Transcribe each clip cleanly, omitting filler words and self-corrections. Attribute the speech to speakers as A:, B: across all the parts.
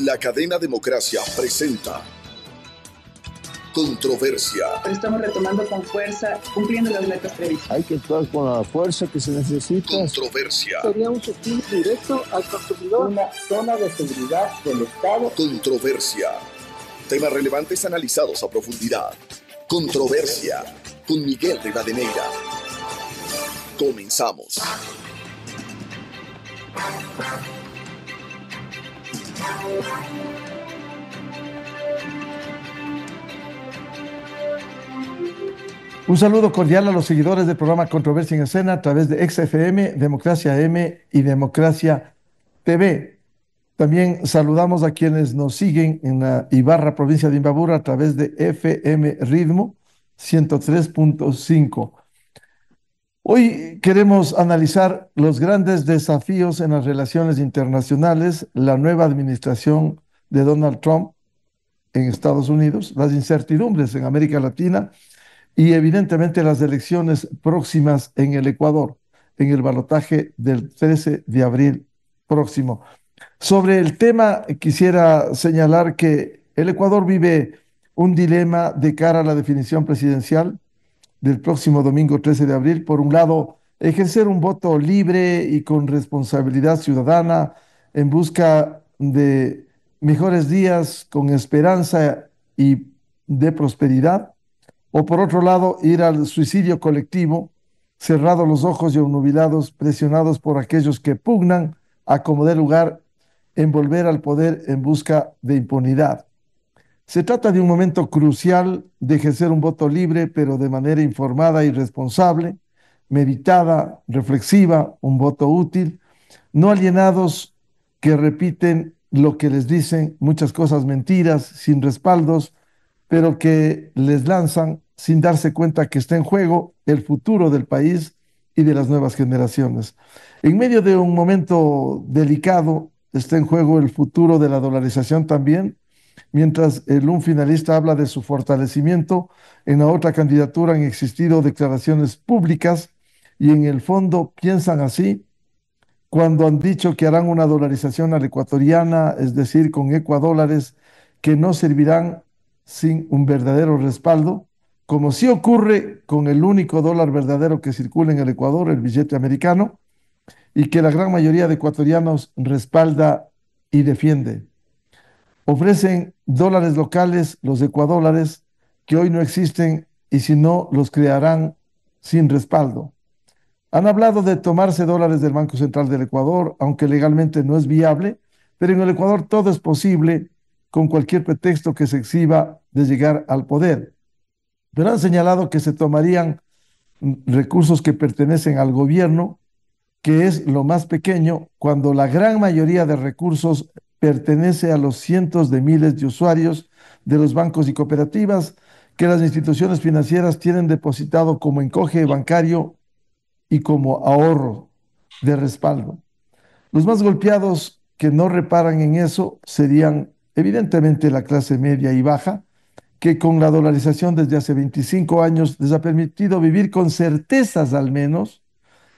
A: La cadena Democracia presenta Controversia.
B: Estamos retomando con fuerza, cumpliendo las metas previstas.
C: Hay que actuar con la fuerza que se necesita.
A: Controversia.
C: Sería un subsidio directo al consumidor.
D: Una zona de seguridad del Estado.
A: Controversia. Temas relevantes analizados a profundidad. Controversia. Con Miguel Rivadeneira. Comenzamos.
E: Un saludo cordial a los seguidores del programa Controversia en Escena a través de XFM, Democracia M y Democracia TV. También saludamos a quienes nos siguen en la Ibarra, provincia de Imbabura, a través de FM Ritmo 103.5. Hoy queremos analizar los grandes desafíos en las relaciones internacionales, la nueva administración de Donald Trump en Estados Unidos, las incertidumbres en América Latina y evidentemente las elecciones próximas en el Ecuador, en el balotaje del 13 de abril próximo. Sobre el tema, quisiera señalar que el Ecuador vive un dilema de cara a la definición presidencial del próximo domingo 13 de abril. Por un lado, ejercer un voto libre y con responsabilidad ciudadana en busca de mejores días, con esperanza y de prosperidad. O por otro lado, ir al suicidio colectivo, cerrados los ojos y obnubilados, presionados por aquellos que pugnan a como dé lugar en volver al poder en busca de impunidad. Se trata de un momento crucial de ejercer un voto libre, pero de manera informada y responsable, meditada, reflexiva, un voto útil, no alienados que repiten lo que les dicen, muchas cosas mentiras, sin respaldos, pero que les lanzan sin darse cuenta que está en juego el futuro del país y de las nuevas generaciones. En medio de un momento delicado está en juego el futuro de la dolarización también, mientras un finalista habla de su fortalecimiento, en la otra candidatura han existido declaraciones públicas y en el fondo piensan así cuando han dicho que harán una dolarización a la ecuatoriana, es decir, con ecuadólares que no servirán sin un verdadero respaldo, como sí ocurre con el único dólar verdadero que circula en el Ecuador, el billete americano, y que la gran mayoría de ecuatorianos respalda y defiende. Ofrecen dólares locales, los ecuadólares, que hoy no existen y si no, los crearán sin respaldo. Han hablado de tomarse dólares del Banco Central del Ecuador, aunque legalmente no es viable, pero en el Ecuador todo es posible con cualquier pretexto que se exhiba de llegar al poder. Pero han señalado que se tomarían recursos que pertenecen al gobierno, que es lo más pequeño, cuando la gran mayoría de recursos pertenece a los cientos de miles de usuarios de los bancos y cooperativas que las instituciones financieras tienen depositado como encoge bancario y como ahorro de respaldo. Los más golpeados que no reparan en eso serían evidentemente la clase media y baja, que con la dolarización desde hace 25 años les ha permitido vivir con certezas al menos,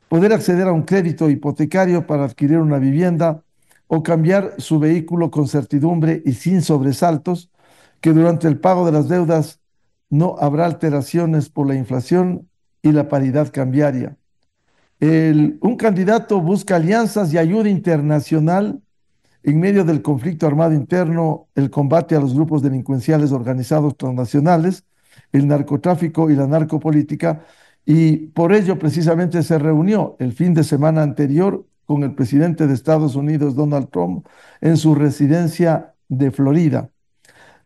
E: poder acceder a un crédito hipotecario para adquirir una vivienda o cambiar su vehículo con certidumbre y sin sobresaltos, que durante el pago de las deudas no habrá alteraciones por la inflación y la paridad cambiaria. Un candidato busca alianzas y ayuda internacional en medio del conflicto armado interno, el combate a los grupos delincuenciales organizados transnacionales, el narcotráfico y la narcopolítica, y por ello precisamente se reunió el fin de semana anterior con el presidente de Estados Unidos, Donald Trump, en su residencia de Florida.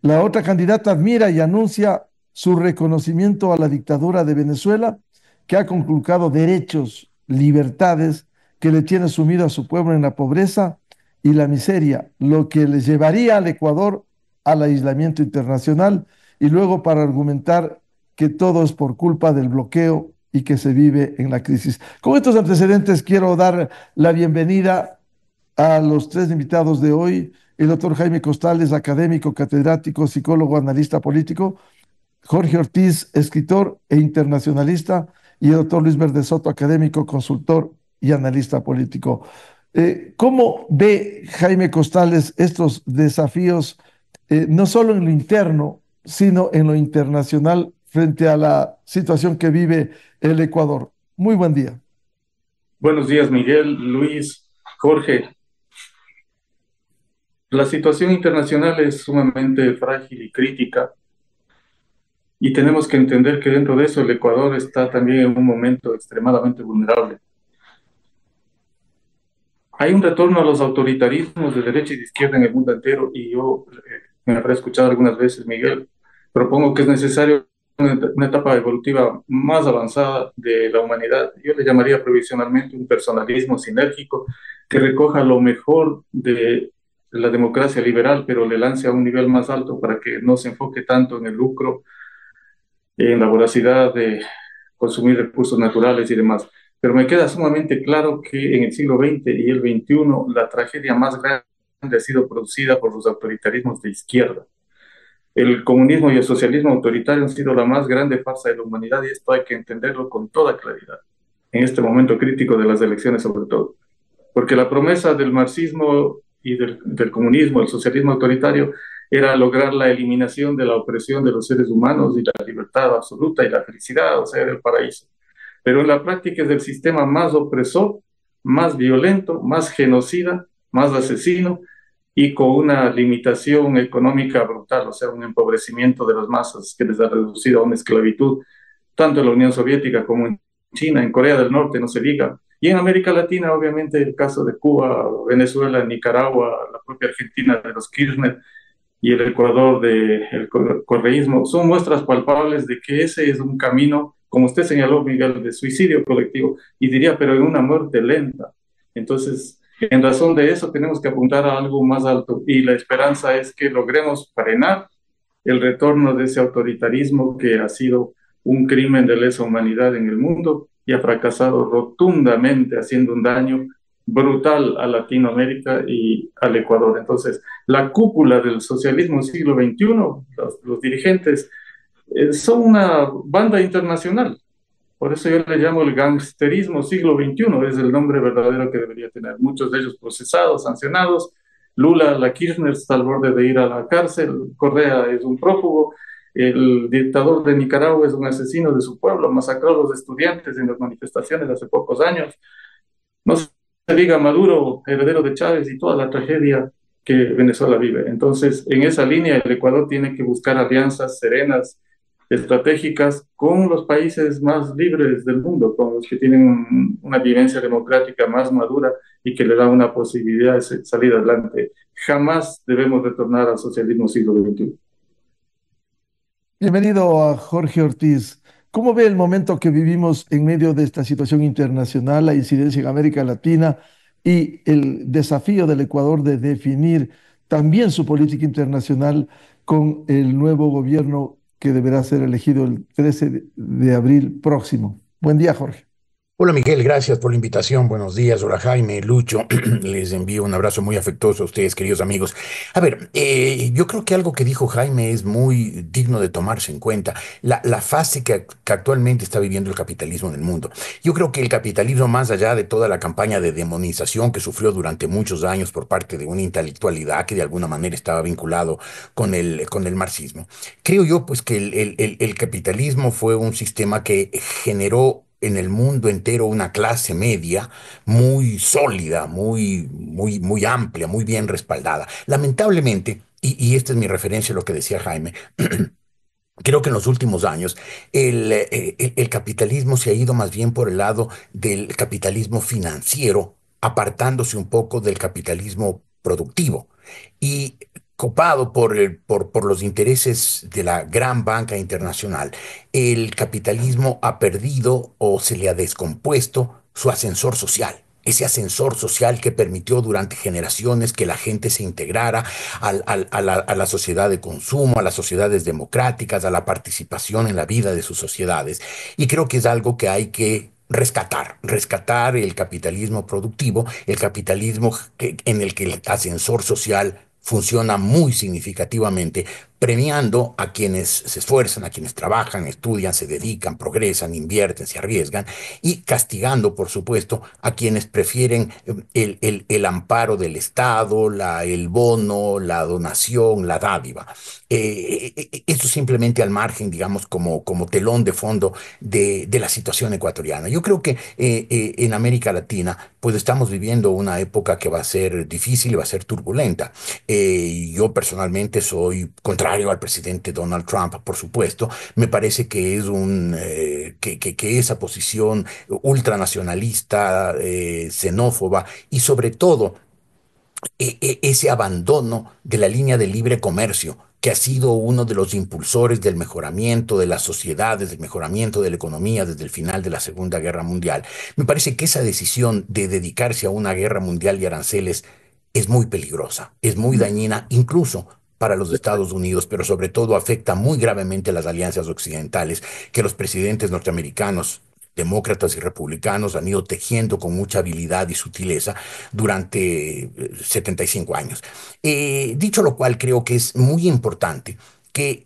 E: La otra candidata admira y anuncia su reconocimiento a la dictadura de Venezuela, que ha conculcado derechos, libertades, que le tiene sumido a su pueblo en la pobreza y la miseria, lo que le llevaría al Ecuador al aislamiento internacional y luego para argumentar que todo es por culpa del bloqueo y que se vive en la crisis. Con estos antecedentes quiero dar la bienvenida a los tres invitados de hoy, el doctor Jaime Costales, académico, catedrático, psicólogo, analista político, Jorge Ortiz, escritor e internacionalista, y el doctor Luis Verde Soto, académico, consultor y analista político. ¿Cómo ve Jaime Costales estos desafíos, no solo en lo interno, sino en lo internacional frente a la situación que vive el Ecuador? Muy buen día.
F: Buenos días, Miguel, Luis, Jorge. La situación internacional es sumamente frágil y crítica y tenemos que entender que dentro de eso el Ecuador está también en un momento extremadamente vulnerable. Hay un retorno a los autoritarismos de derecha y de izquierda en el mundo entero y yo me habré escuchado algunas veces, Miguel, propongo que es necesario una etapa evolutiva más avanzada de la humanidad. Yo le llamaría provisionalmente un personalismo sinérgico que recoja lo mejor de la democracia liberal, pero le lance a un nivel más alto para que no se enfoque tanto en el lucro, en la voracidad de consumir recursos naturales y demás. Pero me queda sumamente claro que en el siglo XX y el XXI la tragedia más grande ha sido producida por los autoritarismos de izquierda. El comunismo y el socialismo autoritario han sido la más grande farsa de la humanidad y esto hay que entenderlo con toda claridad, en este momento crítico de las elecciones sobre todo. Porque la promesa del marxismo y del comunismo, el socialismo autoritario, era lograr la eliminación de la opresión de los seres humanos y la libertad absoluta y la felicidad, o sea, el paraíso. Pero en la práctica es el sistema más opresor, más violento, más genocida, más asesino y con una limitación económica brutal, o sea, un empobrecimiento de las masas que les ha reducido a una esclavitud, tanto en la Unión Soviética como en China, en Corea del Norte, no se diga. Y en América Latina, obviamente, el caso de Cuba, Venezuela, Nicaragua, la propia Argentina de los Kirchner y el Ecuador del correísmo, son muestras palpables de que ese es un camino, como usted señaló, Miguel, de suicidio colectivo, y diría, pero en una muerte lenta. Entonces, en razón de eso, tenemos que apuntar a algo más alto, y la esperanza es que logremos frenar el retorno de ese autoritarismo que ha sido un crimen de lesa humanidad en el mundo y ha fracasado rotundamente, haciendo un daño brutal a Latinoamérica y al Ecuador. Entonces, la cúpula del socialismo siglo XXI, los dirigentes, son una banda internacional. Por eso yo le llamo el gangsterismo siglo XXI, es el nombre verdadero que debería tener. Muchos de ellos procesados, sancionados. Lula, la Kirchner está al borde de ir a la cárcel. Correa es un prófugo. El dictador de Nicaragua es un asesino de su pueblo. Masacró a los estudiantes en las manifestaciones hace pocos años. No se diga Maduro, heredero de Chávez y toda la tragedia que Venezuela vive. Entonces, en esa línea, el Ecuador tiene que buscar alianzas serenas, estratégicas, con los países más libres del mundo, con los que tienen una vivencia democrática más madura y que le da una posibilidad de salir adelante. Jamás debemos retornar al socialismo siglo XXI.
E: Bienvenido a Jorge Ortiz. ¿Cómo ve el momento que vivimos en medio de esta situación internacional, la incidencia en América Latina y el desafío del Ecuador de definir también su política internacional con el nuevo gobierno que deberá ser elegido el 13 de abril próximo? Buen día, Jorge.
G: Hola Miguel, gracias por la invitación. Buenos días. Hola Jaime, Lucho. Les envío un abrazo muy afectuoso a ustedes, queridos amigos. A ver, yo creo que algo que dijo Jaime es muy digno de tomarse en cuenta. La fase que actualmente está viviendo el capitalismo en el mundo. Yo creo que el capitalismo, más allá de toda la campaña de demonización que sufrió durante muchos años por parte de una intelectualidad que de alguna manera estaba vinculado con el marxismo, creo yo pues que el capitalismo fue un sistema que generó en el mundo entero una clase media muy sólida, muy amplia, muy bien respaldada. Lamentablemente, y esta es mi referencia a lo que decía Jaime, creo que en los últimos años el capitalismo se ha ido más bien por el lado del capitalismo financiero, apartándose un poco del capitalismo productivo. Y copado por los intereses de la gran banca internacional, el capitalismo ha perdido o se le ha descompuesto su ascensor social. Ese ascensor social que permitió durante generaciones que la gente se integrara a la sociedad de consumo, a las sociedades democráticas, a la participación en la vida de sus sociedades. Y creo que es algo que hay que rescatar el capitalismo productivo, el capitalismo en el que el ascensor social funciona muy significativamente premiando a quienes se esfuerzan, a quienes trabajan, estudian, se dedican, progresan, invierten, se arriesgan, y castigando, por supuesto, a quienes prefieren el amparo del Estado, el bono, la donación, la dádiva. Esto simplemente al margen, digamos, como telón de fondo de la situación ecuatoriana. Yo creo que en América Latina, pues estamos viviendo una época que va a ser difícil y va a ser turbulenta. Yo personalmente soy contrario al presidente Donald Trump, por supuesto. Me parece que es que esa posición ultranacionalista, xenófoba y sobre todo ese abandono de la línea de libre comercio, que ha sido uno de los impulsores del mejoramiento de las sociedades, del mejoramiento de la economía desde el final de la Segunda Guerra Mundial. Me parece que esa decisión de dedicarse a una guerra mundial de aranceles es muy peligrosa, es muy dañina, incluso para los Estados Unidos, pero sobre todo afecta muy gravemente a las alianzas occidentales que los presidentes norteamericanos, demócratas y republicanos, han ido tejiendo con mucha habilidad y sutileza durante 75 años. Dicho lo cual, creo que es muy importante que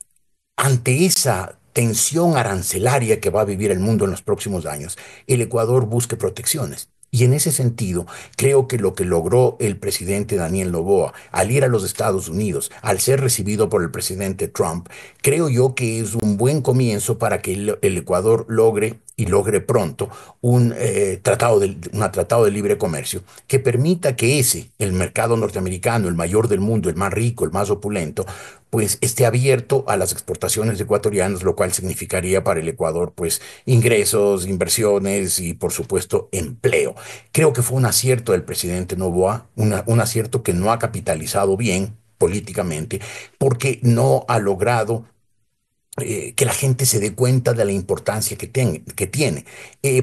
G: ante esa tensión arancelaria que va a vivir el mundo en los próximos años, el Ecuador busque protecciones. Y en ese sentido, creo que lo que logró el presidente Daniel Noboa al ir a los Estados Unidos, al ser recibido por el presidente Trump, creo yo que es un buen comienzo para que el Ecuador logre y logre pronto un tratado de libre comercio que permita que el mercado norteamericano, el mayor del mundo, el más rico, el más opulento, pues esté abierto a las exportaciones ecuatorianas, lo cual significaría para el Ecuador, pues, ingresos, inversiones y, por supuesto, empleo. Creo que fue un acierto del presidente Noboa, un acierto que no ha capitalizado bien políticamente, porque no ha logrado que la gente se dé cuenta de la importancia que tiene.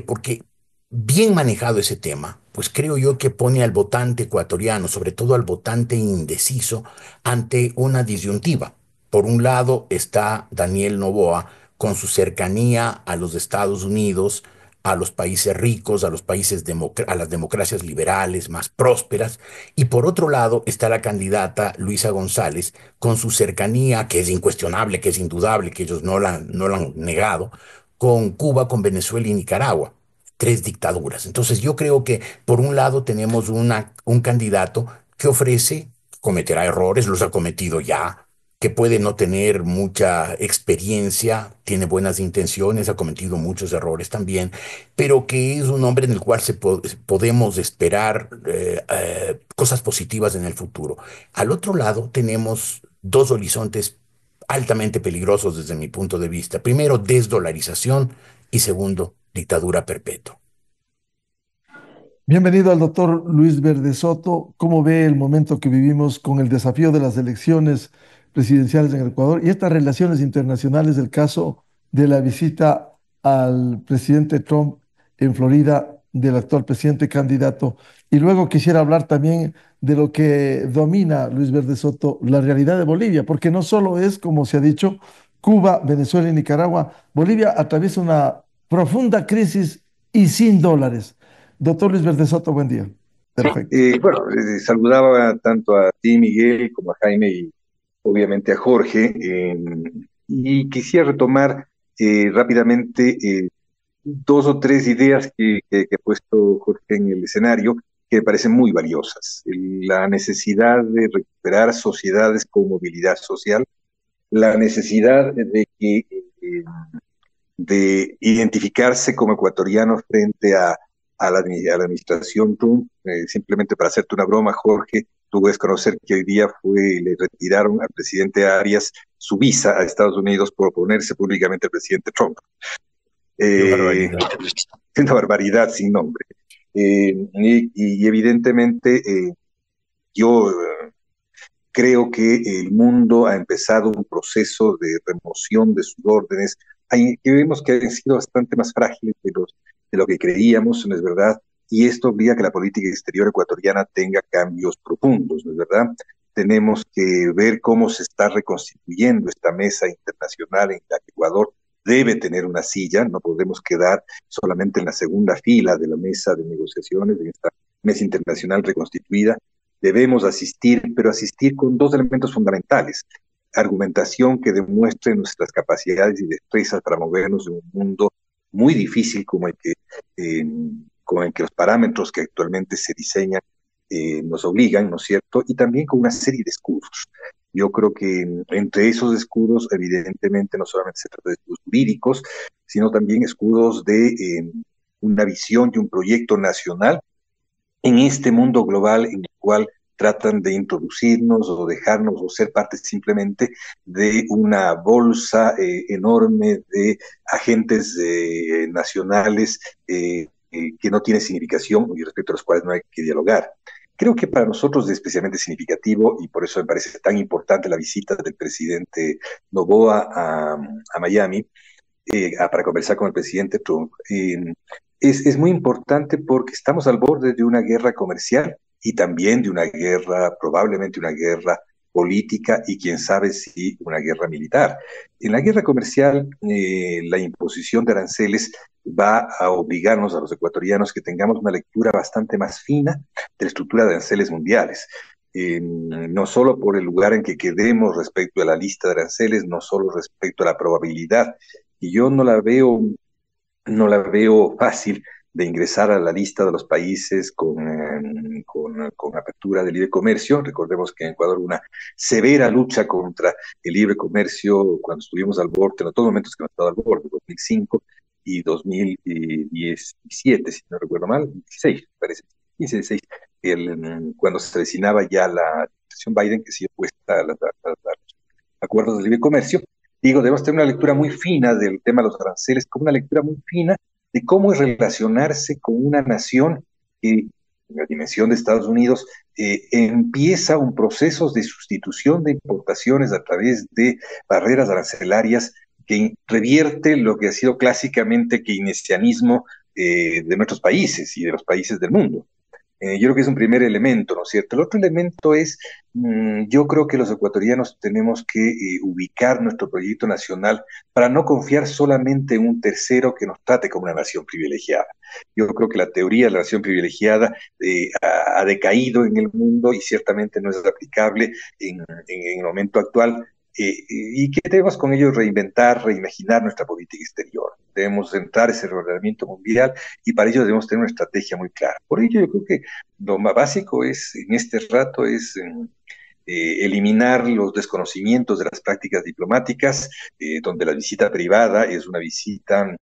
G: Porque bien manejado ese tema, pues creo yo que pone al votante ecuatoriano, sobre todo al votante indeciso, ante una disyuntiva. Por un lado está Daniel Noboa con su cercanía a los Estados Unidos, a los países ricos, a las democracias liberales más prósperas, y por otro lado está la candidata Luisa González con su cercanía, que es incuestionable, que es indudable, que ellos no la han negado, con Cuba, con Venezuela y Nicaragua, tres dictaduras. Entonces yo creo que por un lado tenemos un candidato que cometerá errores, los ha cometido ya, que puede no tener mucha experiencia, tiene buenas intenciones, ha cometido muchos errores también, pero que es un hombre en el cual podemos esperar cosas positivas en el futuro. Al otro lado tenemos dos horizontes altamente peligrosos desde mi punto de vista. Primero, desdolarización y segundo, dictadura perpetua.
E: Bienvenido al doctor Luis Verde Soto. ¿Cómo ve el momento que vivimos con el desafío de las elecciones presidenciales en el Ecuador y estas relaciones internacionales del caso de la visita al presidente Trump en Florida del actual presidente candidato? Y luego quisiera hablar también de lo que domina Luis Verde Soto, la realidad de Bolivia, porque no solo es, como se ha dicho, Cuba, Venezuela y Nicaragua. Bolivia atraviesa una profunda crisis y sin dólares. Doctor Luis Verde Soto, buen día. Perfecto.
H: Saludaba tanto a ti, Miguel, como a Jaime y obviamente a Jorge, y quisiera retomar rápidamente dos o tres ideas que ha puesto Jorge en el escenario, que me parecen muy valiosas. La necesidad de recuperar sociedades con movilidad social, la necesidad de identificarse como ecuatorianos frente a la administración Trump. Simplemente para hacerte una broma, Jorge, tú debes conocer que hoy día le retiraron al presidente Arias su visa a Estados Unidos por oponerse públicamente al presidente Trump. Una barbaridad sin nombre. Y evidentemente yo creo que el mundo ha empezado un proceso de remoción de sus órdenes, que vemos que han sido bastante más frágiles de lo que creíamos, ¿no es verdad? Y esto obliga a que la política exterior ecuatoriana tenga cambios profundos, ¿no es verdad? Tenemos que ver cómo se está reconstituyendo esta mesa internacional en la que Ecuador debe tener una silla. No podemos quedar solamente en la segunda fila de la mesa de negociaciones, en esta mesa internacional reconstituida. Debemos asistir, pero asistir con dos elementos fundamentales. argumentación que demuestre nuestras capacidades y destrezas para movernos en un mundo muy difícil con el que los parámetros que actualmente se diseñan nos obligan, ¿no es cierto? Y también con una serie de escudos. Yo creo que entre esos escudos, evidentemente, no solamente se trata de escudos jurídicos, sino también escudos de una visión y un proyecto nacional en este mundo global en el cual tratan de introducirnos o dejarnos o ser parte simplemente de una bolsa enorme de agentes nacionales que no tiene significación y respecto a los cuales no hay que dialogar. Creo que para nosotros es especialmente significativo y por eso me parece tan importante la visita del presidente Noboa a Miami para conversar con el presidente Trump. Es muy importante porque estamos al borde de una guerra comercial y también de una guerra, probablemente una guerra política y quién sabe si una guerra militar. En la guerra comercial, la imposición de aranceles va a obligarnos a los ecuatorianos que tengamos una lectura bastante más fina de la estructura de aranceles mundiales. No solo por el lugar en que quedemos respecto a la lista de aranceles, no solo respecto a la probabilidad, y yo no la veo fácil de ingresar a la lista de los países con apertura de libre comercio. Recordemos que en Ecuador hubo una severa lucha contra el libre comercio cuando estuvimos al borde, en todos los momentos que hemos estado al borde, 2005 y 2017, si no recuerdo mal, 16, parece, 15, 16, cuando se avecinaba ya la administración Biden, que se opuesta a los acuerdos de libre comercio. Digo, debemos tener una lectura muy fina del tema de los aranceles, como una lectura muy fina de cómo es relacionarse con una nación que, en la dimensión de Estados Unidos, empieza un proceso de sustitución de importaciones a través de barreras arancelarias que revierte lo que ha sido clásicamente keynesianismo de nuestros países y de los países del mundo. Yo creo que es un primer elemento, ¿no es cierto? El otro elemento es, yo creo que los ecuatorianos tenemos que ubicar nuestro proyecto nacional para no confiar solamente en un tercero que nos trate como una nación privilegiada. Yo creo que la teoría de la nación privilegiada ha decaído en el mundo y ciertamente no es aplicable en el momento actual. Y que debemos con ello reinventar, reimaginar nuestra política exterior. Debemos centrar ese reordenamiento mundial y para ello debemos tener una estrategia muy clara. Por ello yo creo que lo más básico es, en este rato, es eliminar los desconocimientos de las prácticas diplomáticas, donde la visita privada es una visita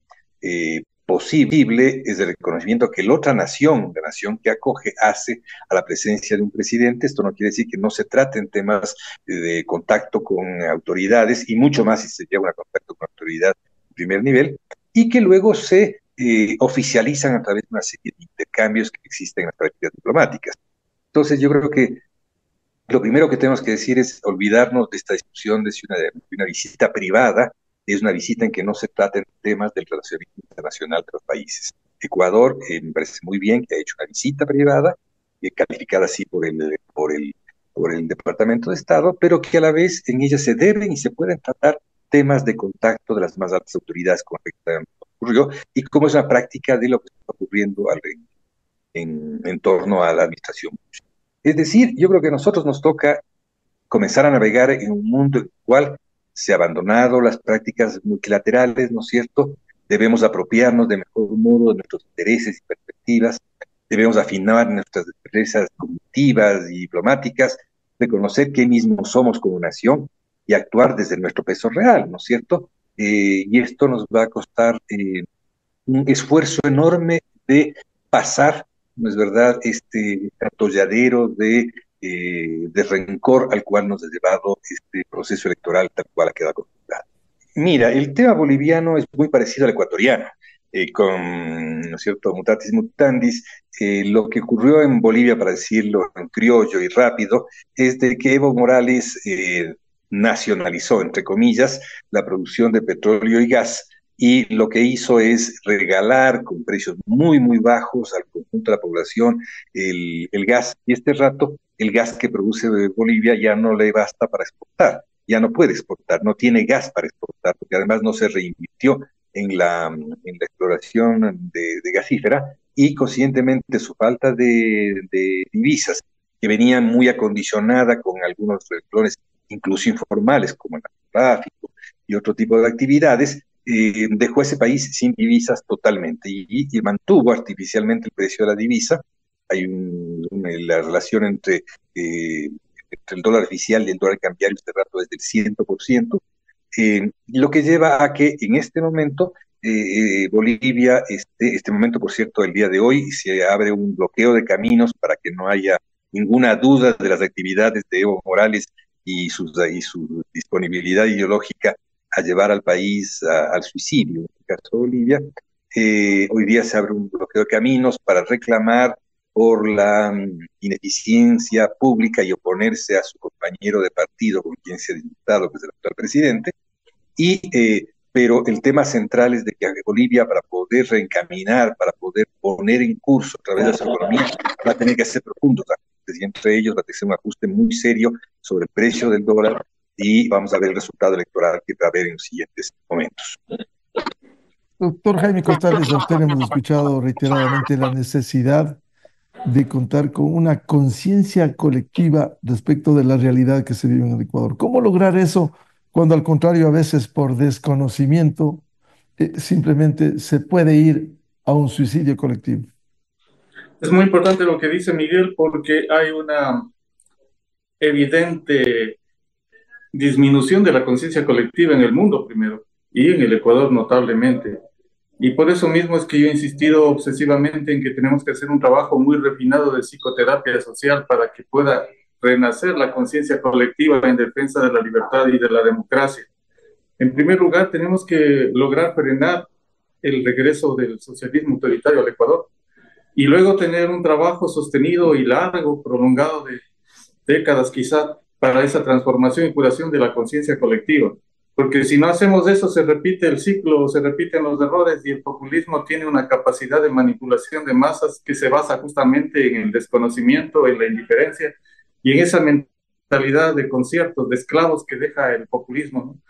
H: posible, es el reconocimiento que la otra nación, la nación que acoge, hace a la presencia de un presidente. Esto no quiere decir que no se traten temas de contacto con autoridades, y mucho más si se lleva a contacto con autoridad de primer nivel, y que luego se oficializan a través de una serie de intercambios que existen en las prácticas diplomáticas. Entonces yo creo que lo primero que tenemos que decir es olvidarnos de esta discusión de si una visita privada es una visita en que no se traten temas del relacionamiento internacional de los países. Ecuador, me parece muy bien que ha hecho una visita privada, calificada así por el Departamento de Estado, pero que a la vez en ella se deben y se pueden tratar temas de contacto de las más altas autoridades con respecto a lo que ocurrió y cómo es una práctica de lo que está ocurriendo en torno a la administración. Es decir, yo creo que a nosotros nos toca comenzar a navegar en un mundo en el cual se han abandonado las prácticas multilaterales, ¿no es cierto? Debemos apropiarnos de mejor modo de nuestros intereses y perspectivas, debemos afinar nuestras destrezas cognitivas y diplomáticas, reconocer qué mismos somos como nación y actuar desde nuestro peso real, ¿no es cierto? Y esto nos va a costar un esfuerzo enorme de pasar, ¿no es verdad?, este atolladero de rencor al cual nos ha llevado este proceso electoral tal cual ha quedado acostumbrado. Mira, el tema boliviano es muy parecido al ecuatoriano, ¿no es cierto?, mutatis mutandis. Lo que ocurrió en Bolivia, para decirlo en criollo y rápido, es de que Evo Morales nacionalizó, entre comillas, la producción de petróleo y gas, y lo que hizo es regalar con precios muy, muy bajos al conjunto de la población el gas, y este rato el gas que produce Bolivia ya no le basta para exportar, ya no puede exportar, no tiene gas para exportar, porque además no se reinvirtió en la exploración de gasífera, y conscientemente su falta de divisas, que venía muy acondicionada con algunos renglones incluso informales, como el narcotráfico y otro tipo de actividades, dejó ese país sin divisas totalmente y mantuvo artificialmente el precio de la divisa. Hay la relación entre el dólar oficial y el dólar cambiario este rato es del 100%, lo que lleva a que en este momento Bolivia, este momento, por cierto, el día de hoy, se abre un bloqueo de caminos para que no haya ninguna duda de las actividades de Evo Morales y su disponibilidad ideológica a llevar al país al suicidio, en el caso de Bolivia. Hoy día se abre un bloqueo de caminos para reclamar por la ineficiencia pública y oponerse a su compañero de partido con quien se ha disputado, que es el actual presidente. Pero el tema central es de que Bolivia, para poder reencaminar, para poder poner en curso a través de su economía, va a tener que hacer profundos ajustes, y entre ellos va a tener que ser un ajuste muy serio sobre el precio del dólar, y vamos a ver el resultado electoral que va a haber en los siguientes momentos.
E: Doctor Jaime Costales, a usted le hemos escuchado reiteradamente la necesidad de contar con una conciencia colectiva respecto de la realidad que se vive en el Ecuador. ¿Cómo lograr eso cuando al contrario a veces por desconocimiento simplemente se puede ir a un suicidio colectivo?
F: Es muy importante lo que dice Miguel, porque hay una evidente disminución de la conciencia colectiva en el mundo primero y en el Ecuador notablemente. Y por eso mismo es que yo he insistido obsesivamente en que tenemos que hacer un trabajo muy refinado de psicoterapia social para que pueda renacer la conciencia colectiva en defensa de la libertad y de la democracia. En primer lugar, tenemos que lograr frenar el regreso del socialismo autoritario al Ecuador y luego tener un trabajo sostenido y largo, prolongado de décadas quizá, para esa transformación y curación de la conciencia colectiva. Porque si no hacemos eso, se repite el ciclo, se repiten los errores, y el populismo tiene una capacidad de manipulación de masas que se basa justamente en el desconocimiento, en la indiferencia y en esa mentalidad de conciertos, de esclavos que deja el populismo, ¿no?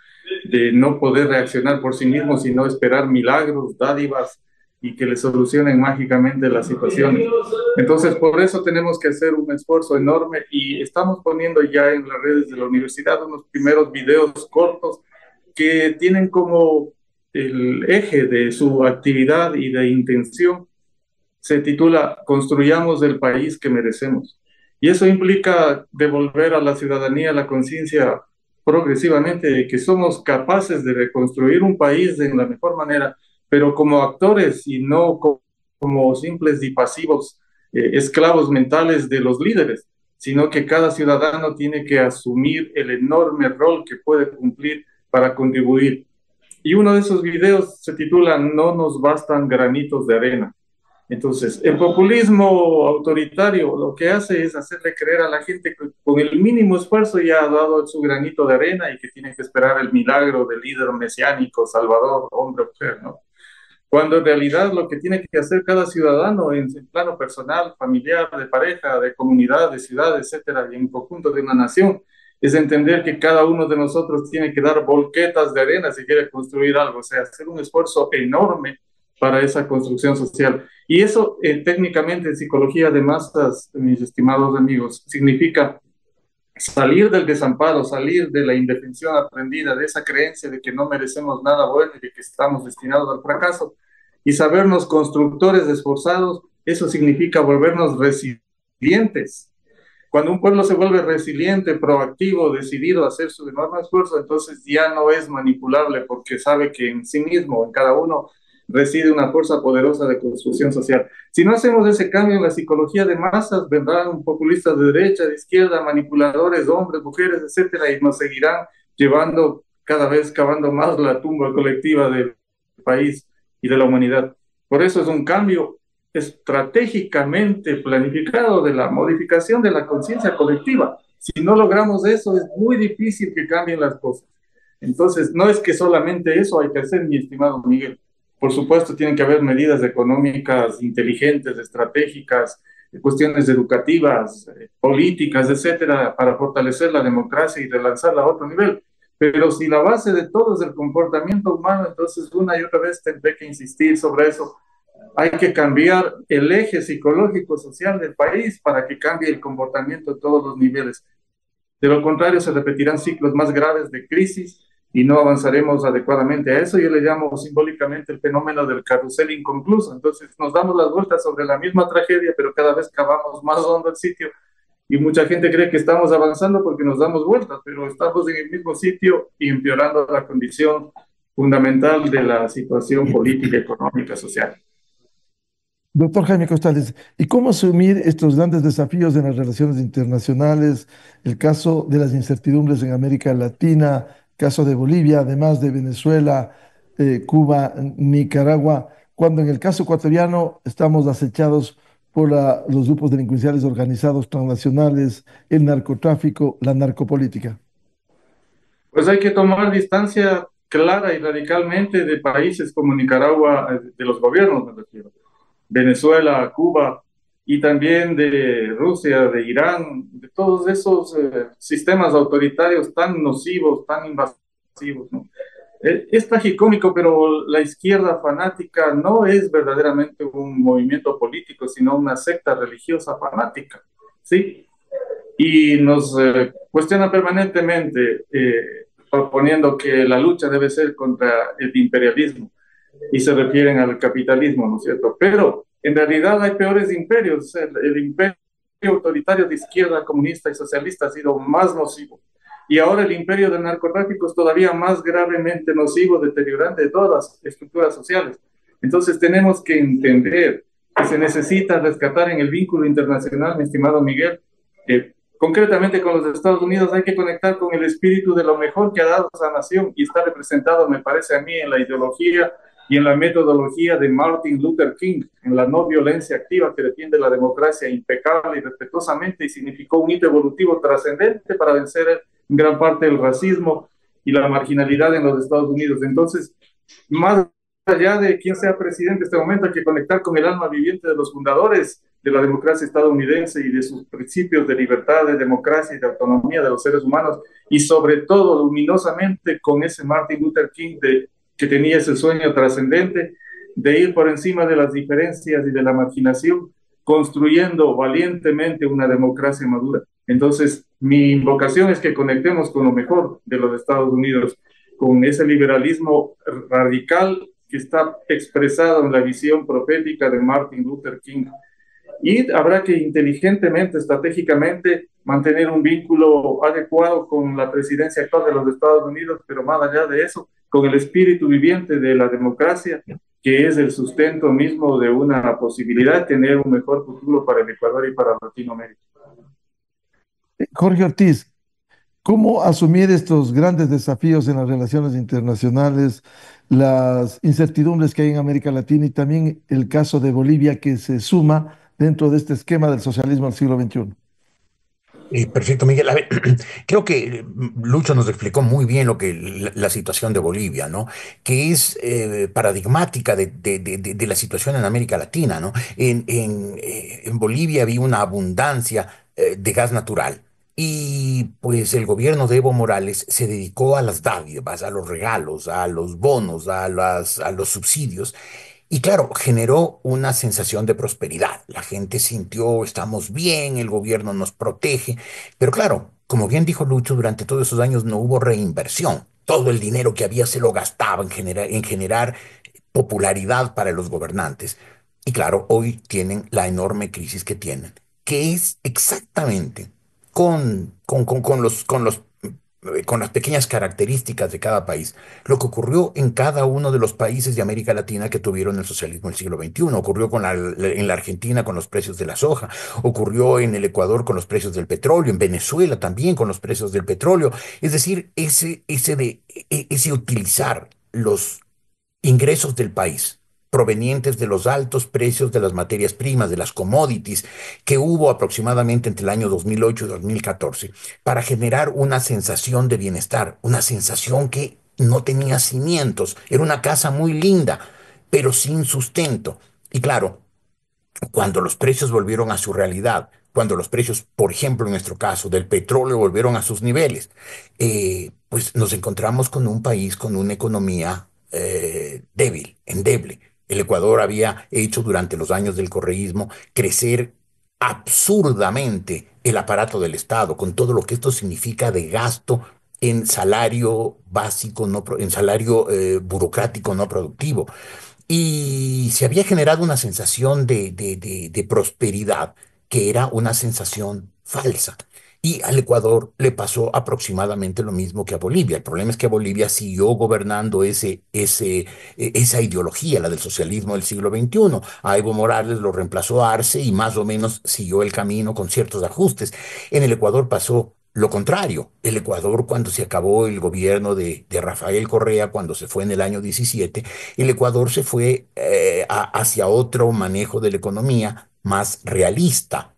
F: De no poder reaccionar por sí mismo, sino esperar milagros, dádivas y que le solucionen mágicamente las situaciones. Entonces, por eso tenemos que hacer un esfuerzo enorme, y estamos poniendo ya en las redes de la universidad unos primeros videos cortos que tienen como el eje de su actividad y de intención, se titula Construyamos el país que merecemos. Y eso implica devolver a la ciudadanía la conciencia progresivamente de que somos capaces de reconstruir un país de la mejor manera, pero como actores y no como simples y pasivos esclavos mentales de los líderes, sino que cada ciudadano tiene que asumir el enorme rol que puede cumplir para contribuir. Y uno de esos videos se titula No nos bastan granitos de arena. Entonces, el populismo autoritario lo que hace es hacerle creer a la gente que con el mínimo esfuerzo ya ha dado su granito de arena y que tiene que esperar el milagro del líder mesiánico, salvador, hombre o mujer, ¿no? Cuando en realidad lo que tiene que hacer cada ciudadano en el plano personal, familiar, de pareja, de comunidad, de ciudad, etcétera, y en conjunto de una nación, es entender que cada uno de nosotros tiene que dar volquetas de arena si quiere construir algo, o sea, hacer un esfuerzo enorme para esa construcción social. Y eso, técnicamente, en psicología de masas, mis estimados amigos, significa salir del desamparo, salir de la indefensión aprendida, de esa creencia de que no merecemos nada bueno y de que estamos destinados al fracaso, y sabernos constructores esforzados. Eso significa volvernos resilientes. Cuando un pueblo se vuelve resiliente, proactivo, decidido a hacer su enorme esfuerzo, entonces ya no es manipulable, porque sabe que en sí mismo, en cada uno, reside una fuerza poderosa de construcción social. Si no hacemos ese cambio en la psicología de masas, vendrán populistas de derecha, de izquierda, manipuladores, hombres, mujeres, etcétera, y nos seguirán llevando cada vez, cavando más la tumba colectiva del país y de la humanidad. Por eso es un cambio estratégicamente planificado de la modificación de la conciencia colectiva. Si no logramos eso, es muy difícil que cambien las cosas. Entonces, no es que solamente eso hay que hacer, mi estimado Miguel. Por supuesto, tienen que haber medidas económicas inteligentes, estratégicas, cuestiones educativas, políticas, etcétera, para fortalecer la democracia y relanzarla a otro nivel. Pero si la base de todo es el comportamiento humano, entonces una y otra vez tendré que insistir sobre eso. Hay que cambiar el eje psicológico social del país para que cambie el comportamiento de todos los niveles. De lo contrario, se repetirán ciclos más graves de crisis y no avanzaremos adecuadamente. A eso yo le llamo simbólicamente el fenómeno del carrusel inconcluso. Entonces nos damos las vueltas sobre la misma tragedia, pero cada vez cavamos más hondo el sitio y mucha gente cree que estamos avanzando porque nos damos vueltas, pero estamos en el mismo sitio y empeorando la condición fundamental de la situación política, económica, social.
E: Doctor Jaime Costales, ¿y cómo asumir estos grandes desafíos en las relaciones internacionales, el caso de las incertidumbres en América Latina, caso de Bolivia, además de Venezuela, Cuba, Nicaragua, cuando en el caso ecuatoriano estamos acechados por los grupos delincuenciales organizados transnacionales, el narcotráfico, la narcopolítica?
F: Pues hay que tomar distancia clara y radicalmente de países como Nicaragua, de los gobiernos, me refiero, Venezuela, Cuba, y también de Rusia, de Irán, de todos esos sistemas autoritarios tan nocivos, tan invasivos, ¿no? Es tragicómico, pero la izquierda fanática no es verdaderamente un movimiento político, sino una secta religiosa fanática, ¿sí? Y nos cuestiona permanentemente, proponiendo que la lucha debe ser contra el imperialismo, y se refieren al capitalismo, ¿no es cierto? Pero en realidad hay peores imperios. El imperio autoritario de izquierda, comunista y socialista ha sido más nocivo. Y ahora el imperio del narcotráfico es todavía más gravemente nocivo, deteriorante de todas las estructuras sociales. Entonces tenemos que entender que se necesita rescatar en el vínculo internacional, mi estimado Miguel, concretamente con los Estados Unidos hay que conectar con el espíritu de lo mejor que ha dado esa nación y está representado, me parece a mí, en la ideología y en la metodología de Martin Luther King, en la no violencia activa que defiende la democracia impecable y respetuosamente y significó un hito evolutivo trascendente para vencer en gran parte el racismo y la marginalidad en los Estados Unidos. Entonces, más allá de quién sea presidente en este momento, hay que conectar con el alma viviente de los fundadores de la democracia estadounidense y de sus principios de libertad, de democracia y de autonomía de los seres humanos, y sobre todo luminosamente con ese Martin Luther King que tenía ese sueño trascendente de ir por encima de las diferencias y de la marginación, construyendo valientemente una democracia madura. Entonces, mi invocación es que conectemos con lo mejor de los Estados Unidos, con ese liberalismo radical que está expresado en la visión profética de Martin Luther King. Y habrá que inteligentemente, estratégicamente, mantener un vínculo adecuado con la presidencia actual de los Estados Unidos, pero más allá de eso, con el espíritu viviente de la democracia, que es el sustento mismo de una posibilidad de tener un mejor futuro para el Ecuador y para Latinoamérica.
E: Jorge Ortiz, ¿cómo asumir estos grandes desafíos en las relaciones internacionales, las incertidumbres que hay en América Latina y también el caso de Bolivia que se suma dentro de este esquema del socialismo del siglo XXI?
G: Perfecto, Miguel. A ver, creo que Lucho nos explicó muy bien lo que la situación de Bolivia, ¿no? Que es paradigmática de la situación en América Latina, ¿no? En Bolivia había una abundancia de gas natural. Y pues el gobierno de Evo Morales se dedicó a las dádivas, a los regalos, a los bonos, a los subsidios. Y claro, generó una sensación de prosperidad. La gente sintió, estamos bien, el gobierno nos protege. Pero claro, como bien dijo Lucho, durante todos esos años no hubo reinversión. Todo el dinero que había se lo gastaba en generar popularidad para los gobernantes. Y claro, hoy tienen la enorme crisis que tienen, que es exactamente con las pequeñas características de cada país. Lo que ocurrió en cada uno de los países de América Latina que tuvieron el socialismo en el siglo XXI. Ocurrió en la Argentina con los precios de la soja, ocurrió en el Ecuador con los precios del petróleo, en Venezuela también con los precios del petróleo. Es decir, ese utilizar los ingresos del país provenientes de los altos precios de las materias primas, de las commodities, que hubo aproximadamente entre el año 2008 y 2014, para generar una sensación de bienestar, una sensación que no tenía cimientos, era una casa muy linda, pero sin sustento. Y claro, cuando los precios volvieron a su realidad, cuando los precios, por ejemplo, en nuestro caso, del petróleo volvieron a sus niveles, pues nos encontramos con un país con una economía débil, endeble. El Ecuador había hecho durante los años del correísmo crecer absurdamente el aparato del Estado, con todo lo que esto significa de gasto en salario básico, en salario burocrático no productivo. Y se había generado una sensación de prosperidad que era una sensación falsa. Y al Ecuador le pasó aproximadamente lo mismo que a Bolivia. El problema es que Bolivia siguió gobernando esa ideología, la del socialismo del siglo XXI. A Evo Morales lo reemplazó Arce y más o menos siguió el camino con ciertos ajustes. En el Ecuador pasó lo contrario. El Ecuador, cuando se acabó el gobierno de Rafael Correa, cuando se fue en el año 17, el Ecuador se fue hacia otro manejo de la economía más realista.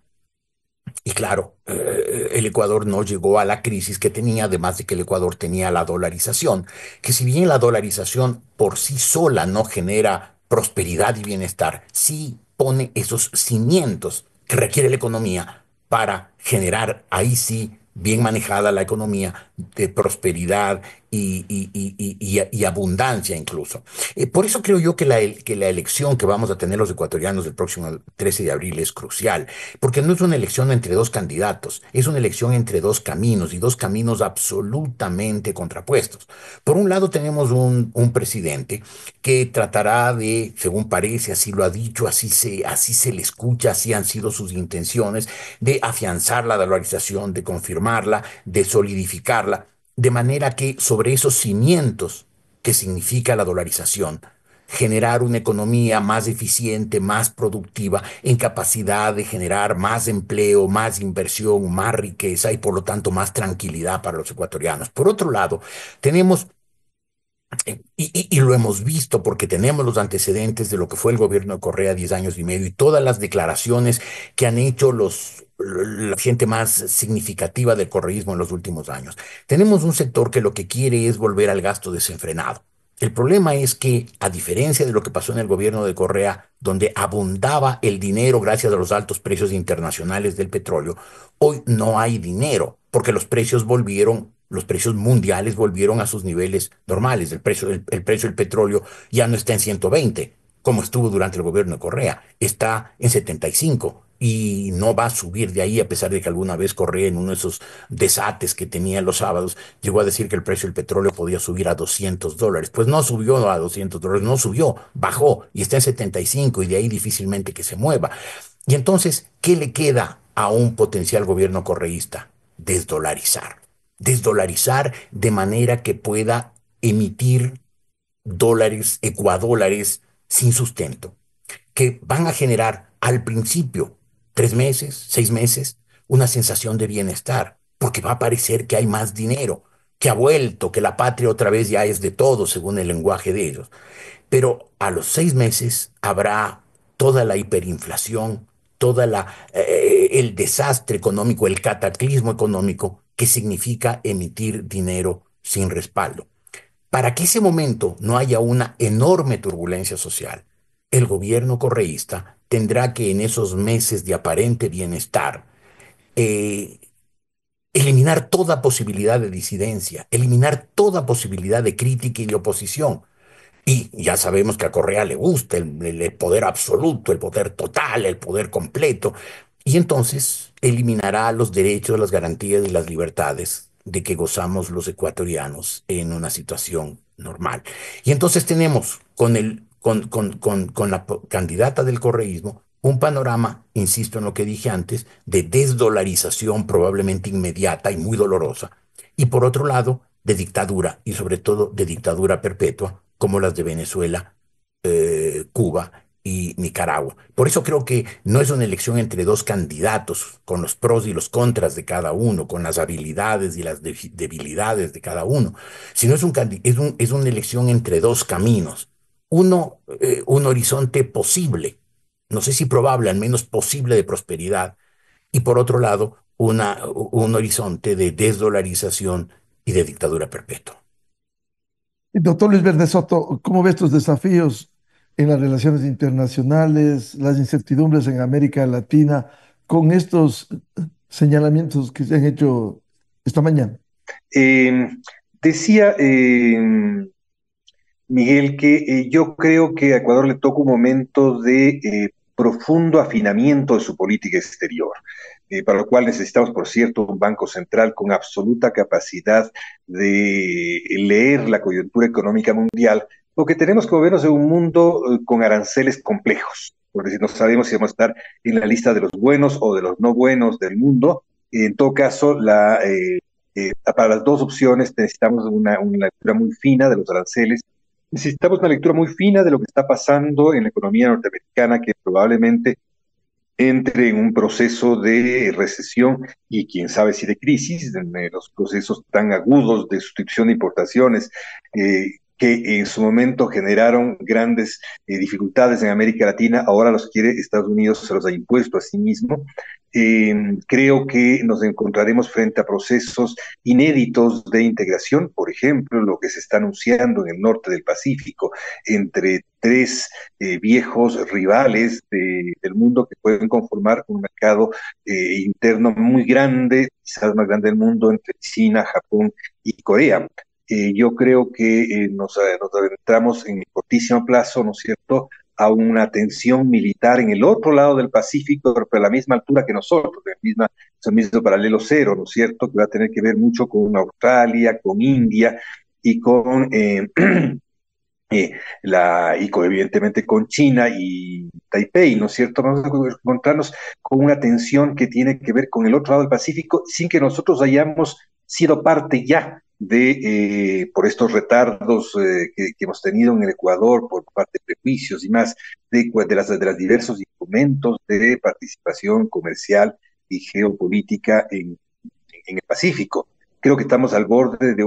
G: Y claro, el Ecuador no llegó a la crisis que tenía, además de que el Ecuador tenía la dolarización, que si bien la dolarización por sí sola no genera prosperidad y bienestar, sí pone esos cimientos que requiere la economía para generar ahí sí, bien manejada la economía, de prosperidad y abundancia incluso. Por eso creo yo que la elección que vamos a tener los ecuatorianos el próximo 13 de abril es crucial, porque no es una elección entre dos candidatos, es una elección entre dos caminos y dos caminos absolutamente contrapuestos. Por un lado tenemos un presidente que tratará de, según parece, así lo ha dicho, así se le escucha, así han sido sus intenciones, de afianzar la dolarización, de confirmarla, de solidificarla, de manera que sobre esos cimientos que significa la dolarización, generar una economía más eficiente, más productiva, en capacidad de generar más empleo, más inversión, más riqueza y por lo tanto más tranquilidad para los ecuatorianos. Por otro lado, tenemos y lo hemos visto porque tenemos los antecedentes de lo que fue el gobierno de Correa 10 años y medio y todas las declaraciones que han hecho la gente más significativa del correísmo en los últimos años. Tenemos un sector que lo que quiere es volver al gasto desenfrenado. El problema es que, a diferencia de lo que pasó en el gobierno de Correa, donde abundaba el dinero gracias a los altos precios internacionales del petróleo, hoy no hay dinero porque los precios mundiales volvieron a sus niveles normales. El precio del petróleo ya no está en 120, como estuvo durante el gobierno de Correa, está en 75 y no va a subir de ahí, a pesar de que alguna vez Correa, en uno de esos desates que tenía los sábados, llegó a decir que el precio del petróleo podía subir a $200. Pues no subió a $200, no subió, bajó y está en 75 y de ahí difícilmente que se mueva. Y entonces, ¿qué le queda a un potencial gobierno correísta? Desdolarizar. Desdolarizar de manera que pueda emitir dólares, ecuadólares sin sustento, que van a generar al principio, 3 meses, 6 meses, una sensación de bienestar, porque va a parecer que hay más dinero, que ha vuelto, que la patria otra vez ya es de todos, según el lenguaje de ellos. Pero a los 6 meses habrá toda la hiperinflación, el desastre económico, el cataclismo económico que significa emitir dinero sin respaldo. Para que ese momento no haya una enorme turbulencia social, el gobierno correísta tendrá que en esos meses de aparente bienestar eh, eliminar toda posibilidad de disidencia, eliminar toda posibilidad de crítica y de oposición. Y ya sabemos que a Correa le gusta el poder absoluto, el poder total, el poder completo. Y entonces eliminará los derechos, las garantías y las libertades de que gozamos los ecuatorianos en una situación normal. Y entonces tenemos con la candidata del correísmo un panorama, insisto en lo que dije antes, de desdolarización probablemente inmediata y muy dolorosa. Y por otro lado, de dictadura y sobre todo de dictadura perpetua como las de Venezuela, Cuba y Nicaragua. Por eso creo que no es una elección entre dos candidatos, con los pros y los contras de cada uno, con las habilidades y las debilidades de cada uno, sino es una elección entre dos caminos. Uno, un horizonte posible, no sé si probable, al menos posible de prosperidad, y por otro lado, un horizonte de desdolarización y de dictadura perpetua.
E: Y doctor Luis Verde Soto, ¿cómo ves estos desafíos en las relaciones internacionales, las incertidumbres en América Latina, con estos señalamientos que se han hecho esta mañana?
H: Eh, Decía Miguel que yo creo que a Ecuador le toca un momento de profundo afinamiento de su política exterior, para lo cual necesitamos, por cierto, un Banco Central con absoluta capacidad de leer la coyuntura económica mundial, porque tenemos que movernos en un mundo con aranceles complejos, por decir, no sabemos si vamos a estar en la lista de los buenos o de los no buenos del mundo. En todo caso, para las dos opciones necesitamos una lectura muy fina de los aranceles. Necesitamos una lectura muy fina de lo que está pasando en la economía norteamericana, que probablemente entre en un proceso de recesión y quién sabe si de crisis, en los procesos tan agudos de sustitución de importaciones que en su momento generaron grandes dificultades en América Latina, ahora los quiere Estados Unidos, se los ha impuesto a sí mismo. Creo que nos encontraremos frente a procesos inéditos de integración, por ejemplo, lo que se está anunciando en el norte del Pacífico, entre tres viejos rivales del mundo que pueden conformar un mercado interno muy grande, quizás más grande del mundo, entre China, Japón y Corea. Yo creo que nos adentramos en el cortísimo plazo, ¿no es cierto?, a una tensión militar en el otro lado del Pacífico, pero a la misma altura que nosotros, en el mismo paralelo cero, ¿no es cierto?, que va a tener que ver mucho con Australia, con India y evidentemente con China y Taipei, ¿no es cierto? Vamos a encontrarnos con una tensión que tiene que ver con el otro lado del Pacífico sin que nosotros hayamos sido parte ya por estos retardos que hemos tenido en el Ecuador por parte de prejuicios y más de los diversos instrumentos de participación comercial y geopolítica en el Pacífico. Creo que estamos al borde de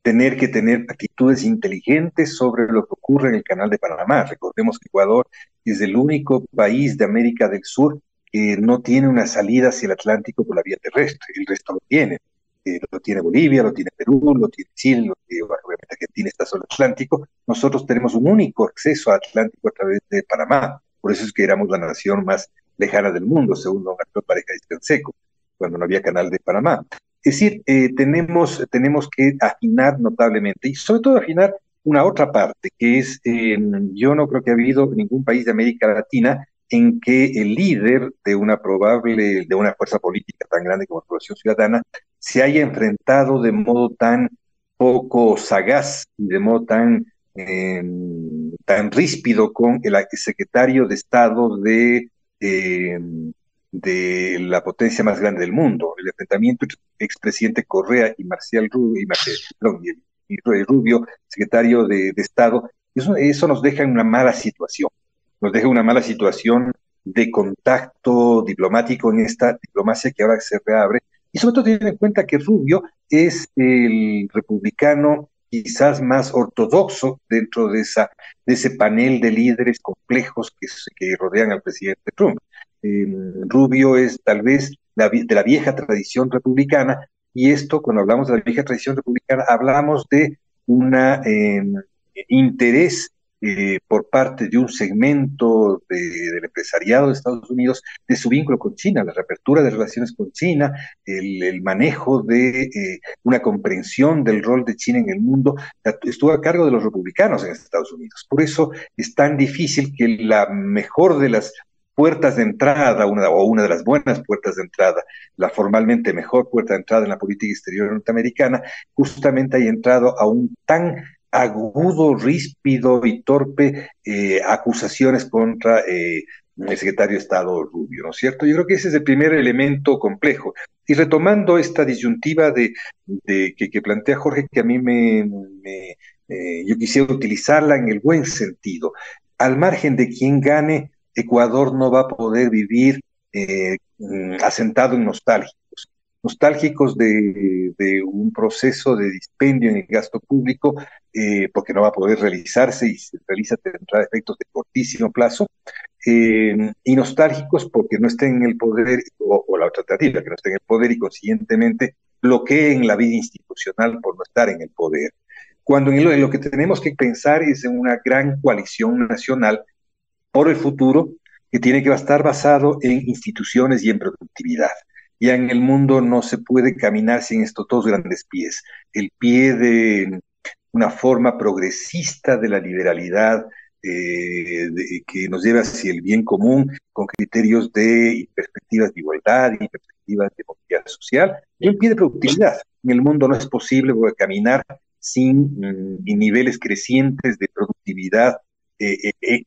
H: tener que tener actitudes inteligentes sobre lo que ocurre en el Canal de Panamá. Recordemos que Ecuador es el único país de América del Sur que no tiene una salida hacia el Atlántico por la vía terrestre, el resto lo tiene. Lo tiene Bolivia, lo tiene Perú, lo tiene Chile, obviamente Argentina está sobre el Atlántico. Nosotros tenemos un único acceso al Atlántico a través de Panamá. Por eso es que éramos la nación más lejana del mundo, según don Arturo Pareja de Canseco, cuando no había canal de Panamá. Es decir, tenemos que afinar notablemente, y sobre todo afinar una otra parte, que es, yo no creo que ha habido ningún país de América Latina en que el líder de una fuerza política tan grande como la Revolución Ciudadana se haya enfrentado de modo tan poco sagaz y de modo tan ríspido con el secretario de Estado de la potencia más grande del mundo. El enfrentamiento entre el expresidente Correa y Rubio, secretario de Estado, eso nos deja en una mala situación. Nos deja una mala situación de contacto diplomático en esta diplomacia que ahora se reabre. Y sobre todo teniendo en cuenta que Rubio es el republicano quizás más ortodoxo dentro de ese panel de líderes complejos que rodean al presidente Trump. Rubio es tal vez de la vieja tradición republicana, y esto, cuando hablamos de la vieja tradición republicana, hablamos de un interés por parte de un segmento del empresariado de Estados Unidos de su vínculo con China, la reapertura de relaciones con China, el manejo de una comprensión del rol de China en el mundo, estuvo a cargo de los republicanos en Estados Unidos. Por eso es tan difícil que la mejor de las puertas de entrada, una de las buenas puertas de entrada, la formalmente mejor puerta de entrada en la política exterior norteamericana, justamente haya entrado a un tan agudo, ríspido y torpe acusaciones contra el secretario de Estado Rubio, ¿no es cierto? Yo creo que ese es el primer elemento complejo. Y retomando esta disyuntiva que plantea Jorge, que a mí yo quisiera utilizarla en el buen sentido. Al margen de quien gane, Ecuador no va a poder vivir asentado en nostálgicos de un proceso de dispendio en el gasto público, porque no va a poder realizarse y si se realiza tendrá efectos de cortísimo plazo, y nostálgicos porque no estén en el poder, o la otra alternativa, que no estén en el poder y consiguientemente bloqueen la vida institucional por no estar en el poder. Cuando en lo que tenemos que pensar es en una gran coalición nacional por el futuro, que tiene que estar basado en instituciones y en productividad. Ya en el mundo no se puede caminar sin estos dos grandes pies. El pie de una forma progresista de la liberalidad que nos lleve hacia el bien común con criterios de perspectivas de igualdad y perspectivas de movilidad social y un pie de productividad. En el mundo no es posible caminar sin niveles crecientes de productividad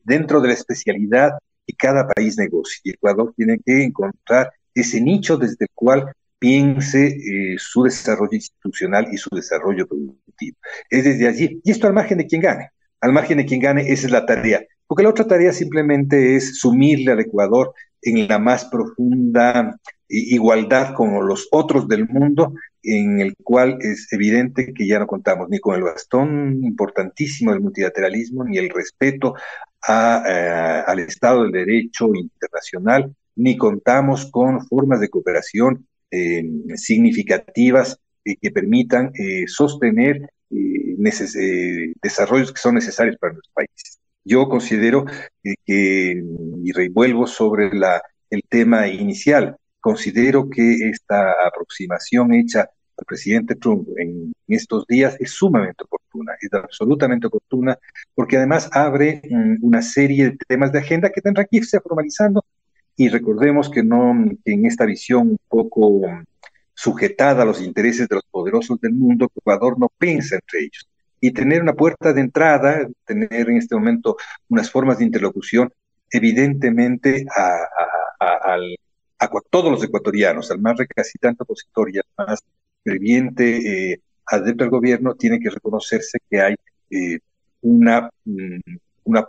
H: dentro de la especialidad que cada país negocia. Y Ecuador tiene que encontrar ese nicho desde el cual piense su desarrollo institucional y su desarrollo productivo. Es desde allí, y esto al margen de quien gane. Al margen de quien gane, esa es la tarea. Porque la otra tarea simplemente es sumirle al Ecuador en la más profunda igualdad con los otros del mundo, en el cual es evidente que ya no contamos ni con el bastón importantísimo del multilateralismo, ni el respeto al Estado del Derecho internacional, ni contamos con formas de cooperación significativas que permitan sostener desarrollos que son necesarios para nuestros países. Yo considero y revuelvo sobre el tema inicial, considero que esta aproximación hecha al presidente Trump en estos días es sumamente oportuna, es absolutamente oportuna, porque además abre una serie de temas de agenda que tendrá que irse formalizando, y recordemos que en esta visión un poco sujetada a los intereses de los poderosos del mundo, Ecuador no piensa entre ellos. Y tener una puerta de entrada, tener en este momento unas formas de interlocución, evidentemente a todos los ecuatorianos, al más recalcitrante opositor y al más ferviente adepto al gobierno, tiene que reconocerse que hay una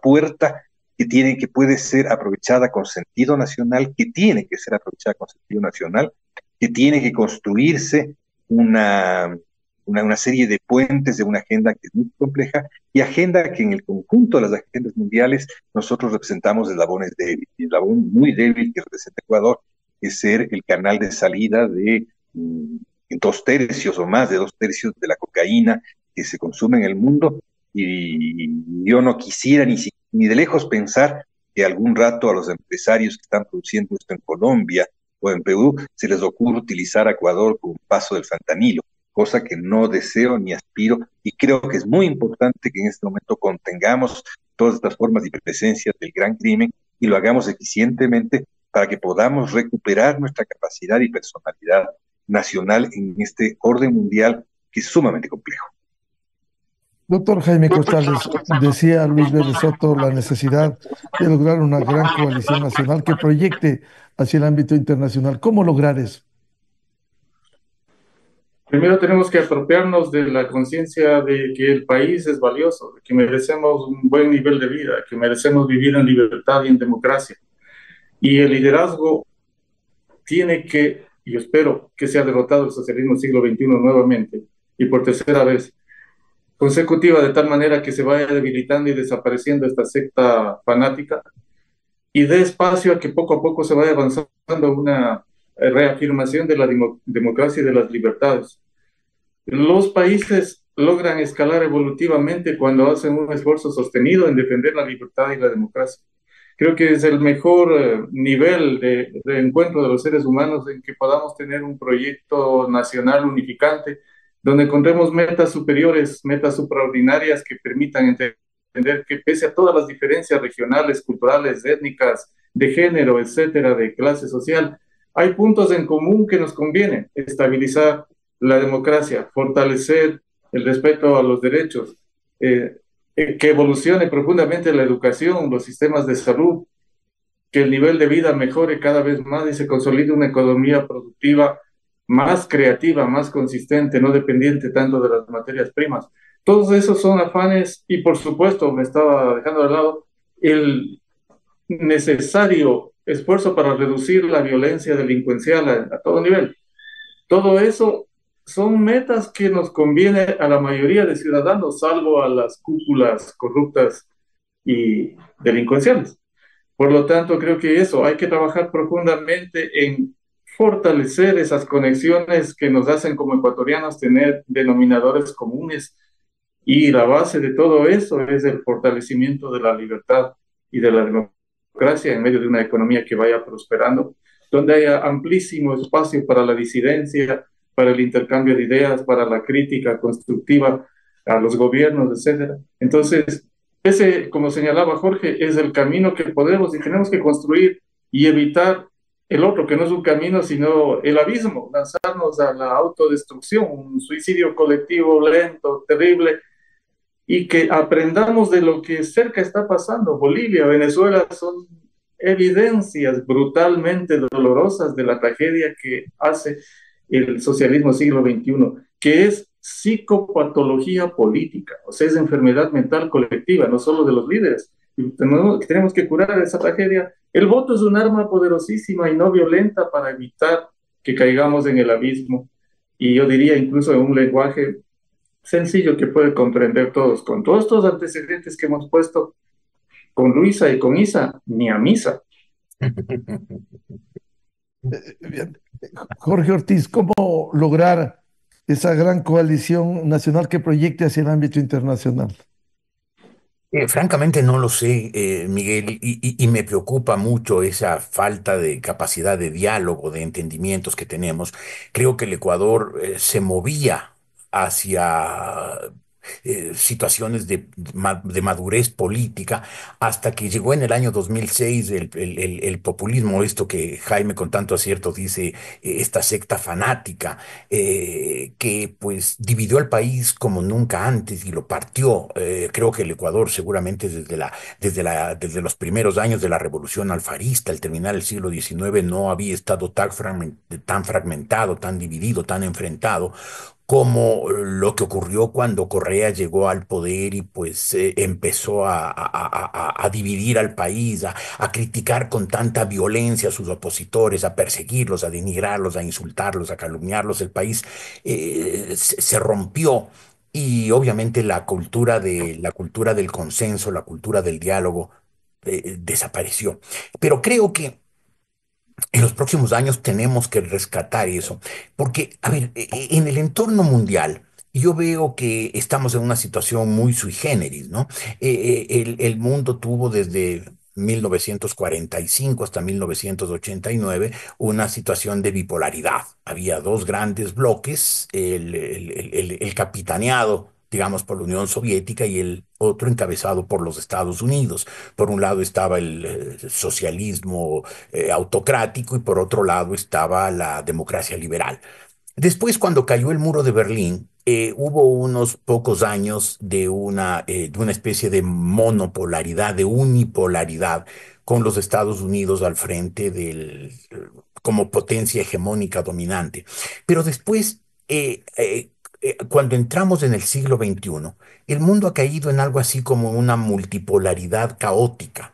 H: puerta que puede ser aprovechada con sentido nacional, que tiene que ser aprovechada con sentido nacional, que tiene que construirse una serie de puentes de una agenda que es muy compleja, y agenda que en el conjunto de las agendas mundiales nosotros representamos eslabones débiles. Y el eslabón muy débil que representa Ecuador es ser el canal de salida de 2/3 o más de 2/3 de la cocaína que se consume en el mundo, y yo no quisiera ni de lejos pensar que algún rato a los empresarios que están produciendo esto en Colombia o en Perú se les ocurre utilizar a Ecuador como paso del fentanilo, cosa que no deseo ni aspiro, y creo que es muy importante que en este momento contengamos todas estas formas de presencia del gran crimen y lo hagamos eficientemente para que podamos recuperar nuestra capacidad y personalidad nacional en este orden mundial que es sumamente complejo.
E: Doctor Jaime Costales, decía Luis Vélez Soto la necesidad de lograr una gran coalición nacional que proyecte hacia el ámbito internacional. ¿Cómo lograr eso?
F: Primero tenemos que apropiarnos de la conciencia de que el país es valioso, de que merecemos un buen nivel de vida, que merecemos vivir en libertad y en democracia. Y el liderazgo tiene que, y yo espero que sea derrotado el socialismo siglo XXI nuevamente, y por tercera vez consecutiva, de tal manera que se vaya debilitando y desapareciendo esta secta fanática, y dé espacio a que poco a poco se vaya avanzando una reafirmación de la democracia y de las libertades. Los países logran escalar evolutivamente cuando hacen un esfuerzo sostenido en defender la libertad y la democracia. Creo que es el mejor nivel de encuentro de los seres humanos en que podamos tener un proyecto nacional unificante, donde encontremos metas superiores, metas supraordinarias que permitan entender que pese a todas las diferencias regionales, culturales, étnicas, de género, etcétera, de clase social, hay puntos en común que nos conviene: estabilizar la democracia, fortalecer el respeto a los derechos, que evolucione profundamente la educación, los sistemas de salud, que el nivel de vida mejore cada vez más y se consolide una economía productiva más creativa, más consistente, no dependiente tanto de las materias primas. Todos esos son afanes, y por supuesto, me estaba dejando de lado el necesario esfuerzo para reducir la violencia delincuencial a todo nivel. Todo eso son metas que nos conviene a la mayoría de ciudadanos, salvo a las cúpulas corruptas y delincuenciales. Por lo tanto, creo que hay que trabajar profundamente en fortalecer esas conexiones que nos hacen como ecuatorianos tener denominadores comunes, y la base de todo eso es el fortalecimiento de la libertad y de la democracia en medio de una economía que vaya prosperando, donde haya amplísimo espacio para la disidencia, para el intercambio de ideas, para la crítica constructiva a los gobiernos, etcétera. Entonces, ese, como señalaba Jorge, es el camino que podemos y tenemos que construir y evitar el otro, que no es un camino, sino el abismo, lanzarnos a la autodestrucción, un suicidio colectivo lento, terrible, y que aprendamos de lo que cerca está pasando. Bolivia, Venezuela son evidencias brutalmente dolorosas de la tragedia que hace el socialismo siglo XXI, que es psicopatología política, o sea, es enfermedad mental colectiva, no solo de los líderes. Y tenemos que curar esa tragedia. El voto es un arma poderosísima y no violenta para evitar que caigamos en el abismo. Y yo diría incluso en un lenguaje sencillo que puede comprender todos. Con todos estos antecedentes que hemos puesto con Luisa y con Isa, ni a misa.
E: Bien. Jorge Ortiz, ¿cómo lograr esa gran coalición nacional que proyecte hacia el ámbito internacional?
G: Francamente no lo sé, Miguel, y me preocupa mucho esa falta de capacidad de diálogo, de entendimientos que tenemos. Creo que el Ecuador se movía hacia situaciones de madurez política hasta que llegó en el año 2006 el populismo, esto que Jaime con tanto acierto dice, esta secta fanática que pues dividió al país como nunca antes y lo partió. Creo que el Ecuador seguramente desde los primeros años de la revolución alfarista, al terminar el siglo XIX, no había estado tan fragmentado, tan dividido, tan enfrentado como lo que ocurrió cuando Correa llegó al poder y pues empezó a dividir al país, a criticar con tanta violencia a sus opositores, a perseguirlos, a denigrarlos, a insultarlos, a calumniarlos. El país se rompió y obviamente la cultura del consenso, la cultura del diálogo desapareció. Pero creo que en los próximos años tenemos que rescatar eso, porque, a ver, en el entorno mundial, yo veo que estamos en una situación muy sui generis, ¿no? El mundo tuvo desde 1945 hasta 1989 una situación de bipolaridad. Había dos grandes bloques, el capitaneado, digamos, por la Unión Soviética y el otro encabezado por los Estados Unidos. Por un lado estaba el socialismo autocrático y por otro lado estaba la democracia liberal. Después, cuando cayó el muro de Berlín, hubo unos pocos años de una especie de monopolaridad, de unipolaridad, con los Estados Unidos al frente como potencia hegemónica dominante. Pero después, cuando entramos en el siglo XXI, el mundo ha caído en algo así como una multipolaridad caótica.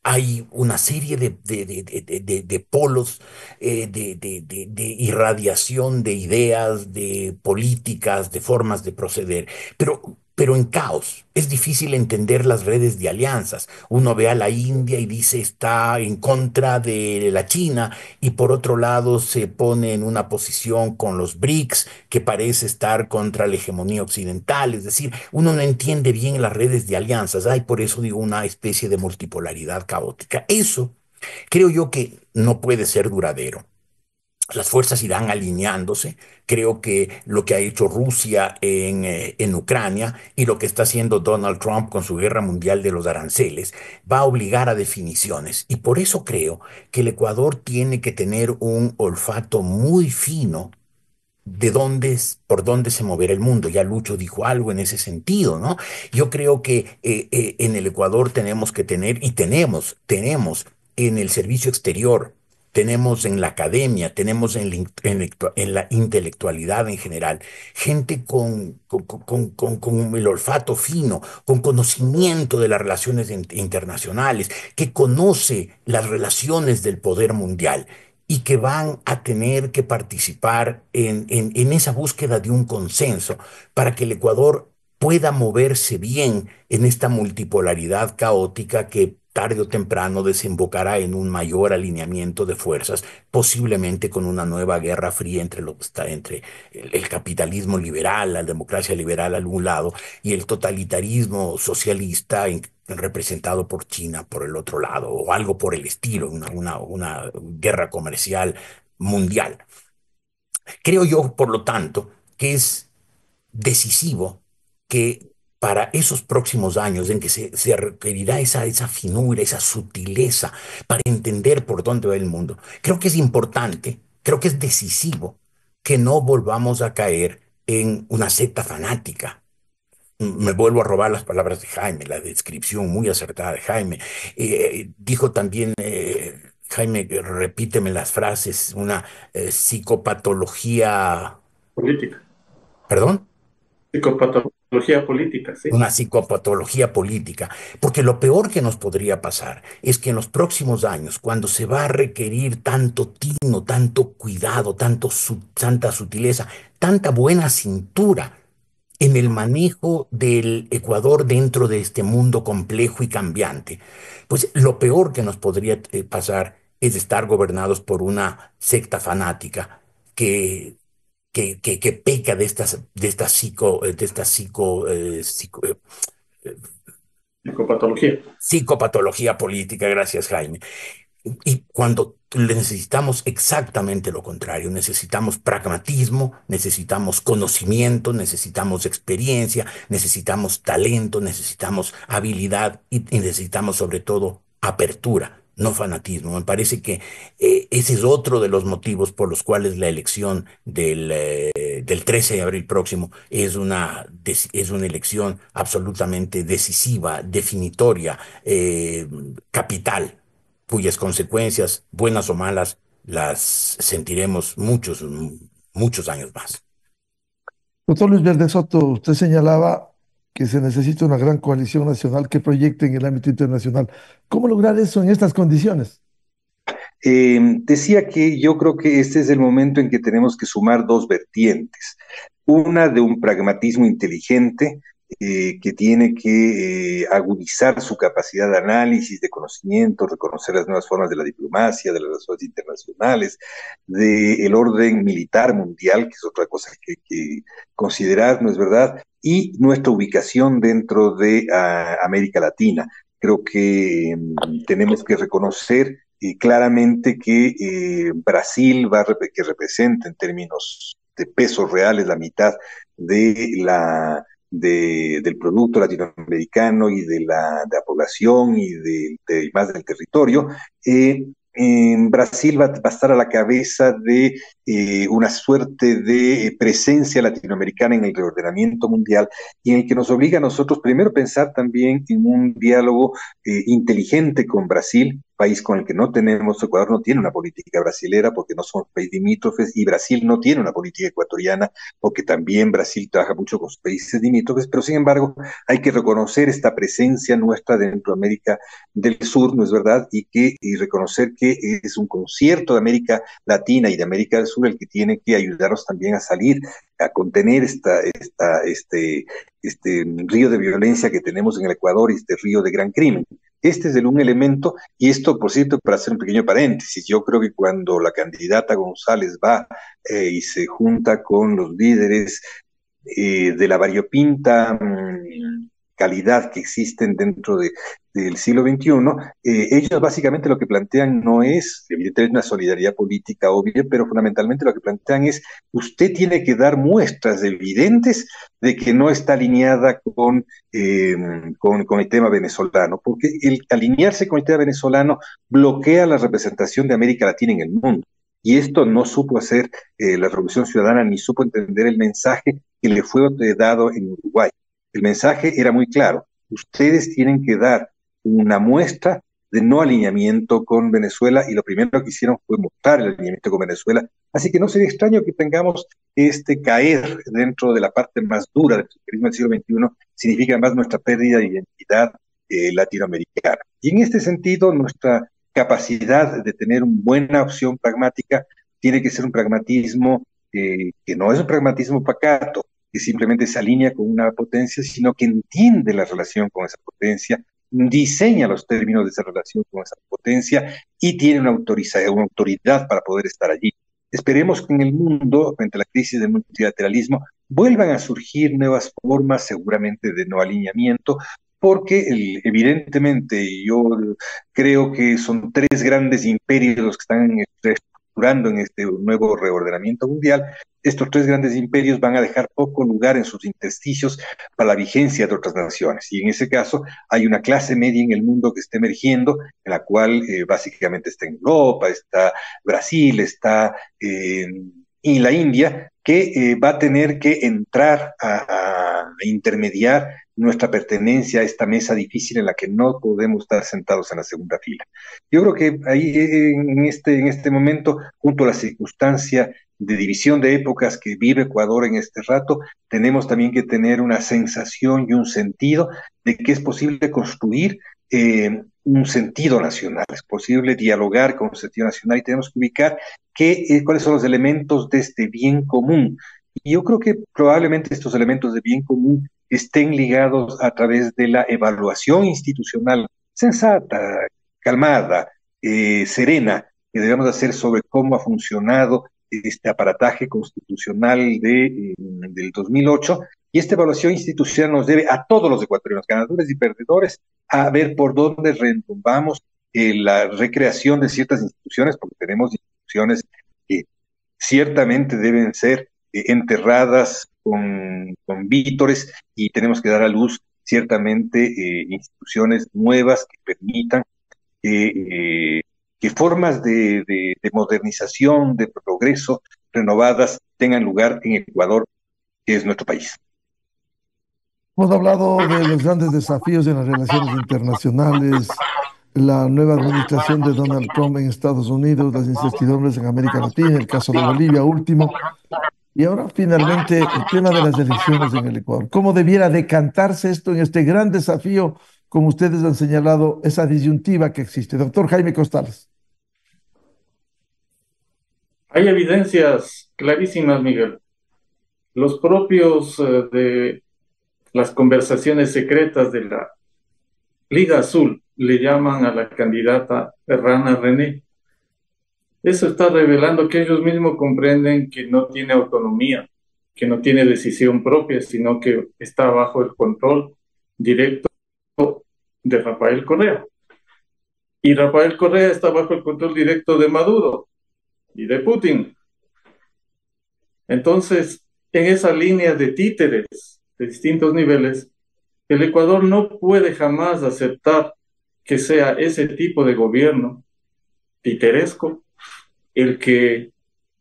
G: Hay una serie de polos, de irradiación de ideas, de políticas, de formas de proceder, pero en caos. Es difícil entender las redes de alianzas. Uno ve a la India y dice está en contra de la China y por otro lado se pone en una posición con los BRICS que parece estar contra la hegemonía occidental. Es decir, uno no entiende bien las redes de alianzas. Hay, por eso digo, una especie de multipolaridad caótica. Eso creo yo que no puede ser duradero. Las fuerzas irán alineándose. Creo que lo que ha hecho Rusia en Ucrania y lo que está haciendo Donald Trump con su guerra mundial de los aranceles va a obligar a definiciones. Y por eso creo que el Ecuador tiene que tener un olfato muy fino por dónde se moverá el mundo. Ya Lucho dijo algo en ese sentido, ¿no? Yo creo que en el Ecuador tenemos que tener, y tenemos en el servicio exterior, tenemos en la academia, tenemos en la intelectualidad en general, gente con el olfato fino, con conocimiento de las relaciones internacionales, que conoce las relaciones del poder mundial y que van a tener que participar en esa búsqueda de un consenso para que el Ecuador pueda moverse bien en esta multipolaridad caótica que tarde o temprano desembocará en un mayor alineamiento de fuerzas, posiblemente con una nueva guerra fría entre el capitalismo liberal, la democracia liberal al un lado y el totalitarismo socialista representado por China por el otro lado, o algo por el estilo, una guerra comercial mundial. Creo yo, por lo tanto, que es decisivo que para esos próximos años en que se requerirá esa finura, esa sutileza para entender por dónde va el mundo. Creo que es importante, creo que es decisivo que no volvamos a caer en una secta fanática. Me vuelvo a robar las palabras de Jaime, la descripción muy acertada de Jaime. Dijo también, Jaime, repíteme las frases, una psicopatología,
F: Política.
G: ¿perdón?
F: Psicopatología política, sí.
G: Una psicopatología política, porque lo peor que nos podría pasar es que en los próximos años, cuando se va a requerir tanto tino, tanto cuidado, tanta sutileza, tanta buena cintura en el manejo del Ecuador dentro de este mundo complejo y cambiante, pues lo peor que nos podría pasar es estar gobernados por una secta fanática que que peca eh,
F: Psicopatología.
G: psicopatología política. Gracias, Jaime. Y cuando le necesitamos exactamente lo contrario, necesitamos pragmatismo, necesitamos conocimiento, necesitamos experiencia, necesitamos talento, necesitamos habilidad y necesitamos sobre todo apertura, no fanatismo. Me parece que ese es otro de los motivos por los cuales la elección del 13 de abril próximo es una elección absolutamente decisiva, definitoria, capital, cuyas consecuencias, buenas o malas, las sentiremos muchos años más.
E: Doctor Luis Verde Soto, usted señalaba que se necesita una gran coalición nacional que proyecte en el ámbito internacional. ¿Cómo lograr eso en estas condiciones?
H: Decía que yo creo que este es el momento en que tenemos que sumar dos vertientes. Una de un pragmatismo inteligente que tiene que agudizar su capacidad de análisis, de conocimiento, reconocer las nuevas formas de la diplomacia, de las relaciones internacionales, del orden militar mundial, que es otra cosa que hay que considerar, ¿no es verdad? Y nuestra ubicación dentro de América Latina. Creo que tenemos que reconocer claramente que Brasil que representa en términos de pesos reales la mitad del producto latinoamericano y de la población y más del territorio, en Brasil va a estar a la cabeza de una suerte de presencia latinoamericana en el reordenamiento mundial y en el que nos obliga a nosotros primero pensar también en un diálogo inteligente con Brasil, país con el que no tenemos. Ecuador no tiene una política brasilera porque no somos países limítrofes y Brasil no tiene una política ecuatoriana porque también Brasil trabaja mucho con sus países limítrofes, pero sin embargo hay que reconocer esta presencia nuestra dentro de América del Sur, ¿no es verdad? Y reconocer que es un concierto de América Latina y de América del Sur el que tiene que ayudarnos también a salir, a contener este río de violencia que tenemos en el Ecuador y este río de gran crimen. Este es un elemento, y esto, por cierto, para hacer un pequeño paréntesis, yo creo que cuando la candidata González va y se junta con los líderes de la variopinta calidad que existen dentro del siglo XXI, ellos básicamente lo que plantean no es, evidentemente, una solidaridad política obvia, pero fundamentalmente lo que plantean es, usted tiene que dar muestras evidentes de que no está alineada con el tema venezolano, porque el alinearse con el tema venezolano bloquea la representación de América Latina en el mundo. Y esto no supo hacer la Revolución Ciudadana, ni supo entender el mensaje que le fue dado en Uruguay. El mensaje era muy claro: ustedes tienen que dar una muestra de no alineamiento con Venezuela, y lo primero que hicieron fue mostrar el alineamiento con Venezuela. Así que no sería extraño que tengamos caer dentro de la parte más dura del socialismo del siglo XXI, significa más nuestra pérdida de identidad latinoamericana. Y en este sentido, nuestra capacidad de tener una buena opción pragmática tiene que ser un pragmatismo que no es un pragmatismo pacato, que simplemente se alinea con una potencia, sino que entiende la relación con esa potencia, diseña los términos de esa relación con esa potencia y tiene una autoridad para poder estar allí. Esperemos que en el mundo, frente a la crisis del multilateralismo, vuelvan a surgir nuevas formas, seguramente de no alineamiento, porque evidentemente yo creo que son tres grandes imperios los que están en estrés. estructurando en este nuevo reordenamiento mundial, estos tres grandes imperios van a dejar poco lugar en sus intersticios para la vigencia de otras naciones. Y en ese caso hay una clase media en el mundo que está emergiendo, en la cual básicamente está en Europa, está Brasil, está y la India, que va a tener que entrar a intermediar nuestra pertenencia a esta mesa difícil en la que no podemos estar sentados en la segunda fila. Yo creo que ahí en este momento, junto a la circunstancia de división de épocas que vive Ecuador en este rato, tenemos también que tener una sensación y un sentido de que es posible construir un sentido nacional, es posible dialogar con un sentido nacional y tenemos que ubicar cuáles son los elementos de este bien común. Y yo creo que probablemente estos elementos de bien común estén ligados a través de la evaluación institucional sensata, calmada, serena, que debemos hacer sobre cómo ha funcionado este aparataje constitucional del 2008, y esta evaluación institucional nos debe a todos los ecuatorianos, ganadores y perdedores, a ver por dónde retumbamos la recreación de ciertas instituciones, porque tenemos instituciones que ciertamente deben ser enterradas con vítores y tenemos que dar a luz ciertamente instituciones nuevas que permitan que formas de modernización, de progreso renovadas tengan lugar en Ecuador, que es nuestro país.
E: Hemos hablado de los grandes desafíos en las relaciones internacionales, la nueva administración de Donald Trump en Estados Unidos, las incertidumbres en América Latina, el caso de Bolivia último, y ahora finalmente el tema de las elecciones en el Ecuador. ¿Cómo debiera decantarse esto en este gran desafío, como ustedes han señalado, esa disyuntiva que existe? Doctor Jaime Costales.
F: Hay evidencias clarísimas, Miguel. Los propios de las conversaciones secretas de la Liga Azul le llaman a la candidata Rana René. Eso está revelando que ellos mismos comprenden que no tiene autonomía, que no tiene decisión propia, sino que está bajo el control directo de Rafael Correa. Y Rafael Correa está bajo el control directo de Maduro y de Putin. Entonces, en esa línea de títeres de distintos niveles, el Ecuador no puede jamás aceptar que sea ese tipo de gobierno titeresco el que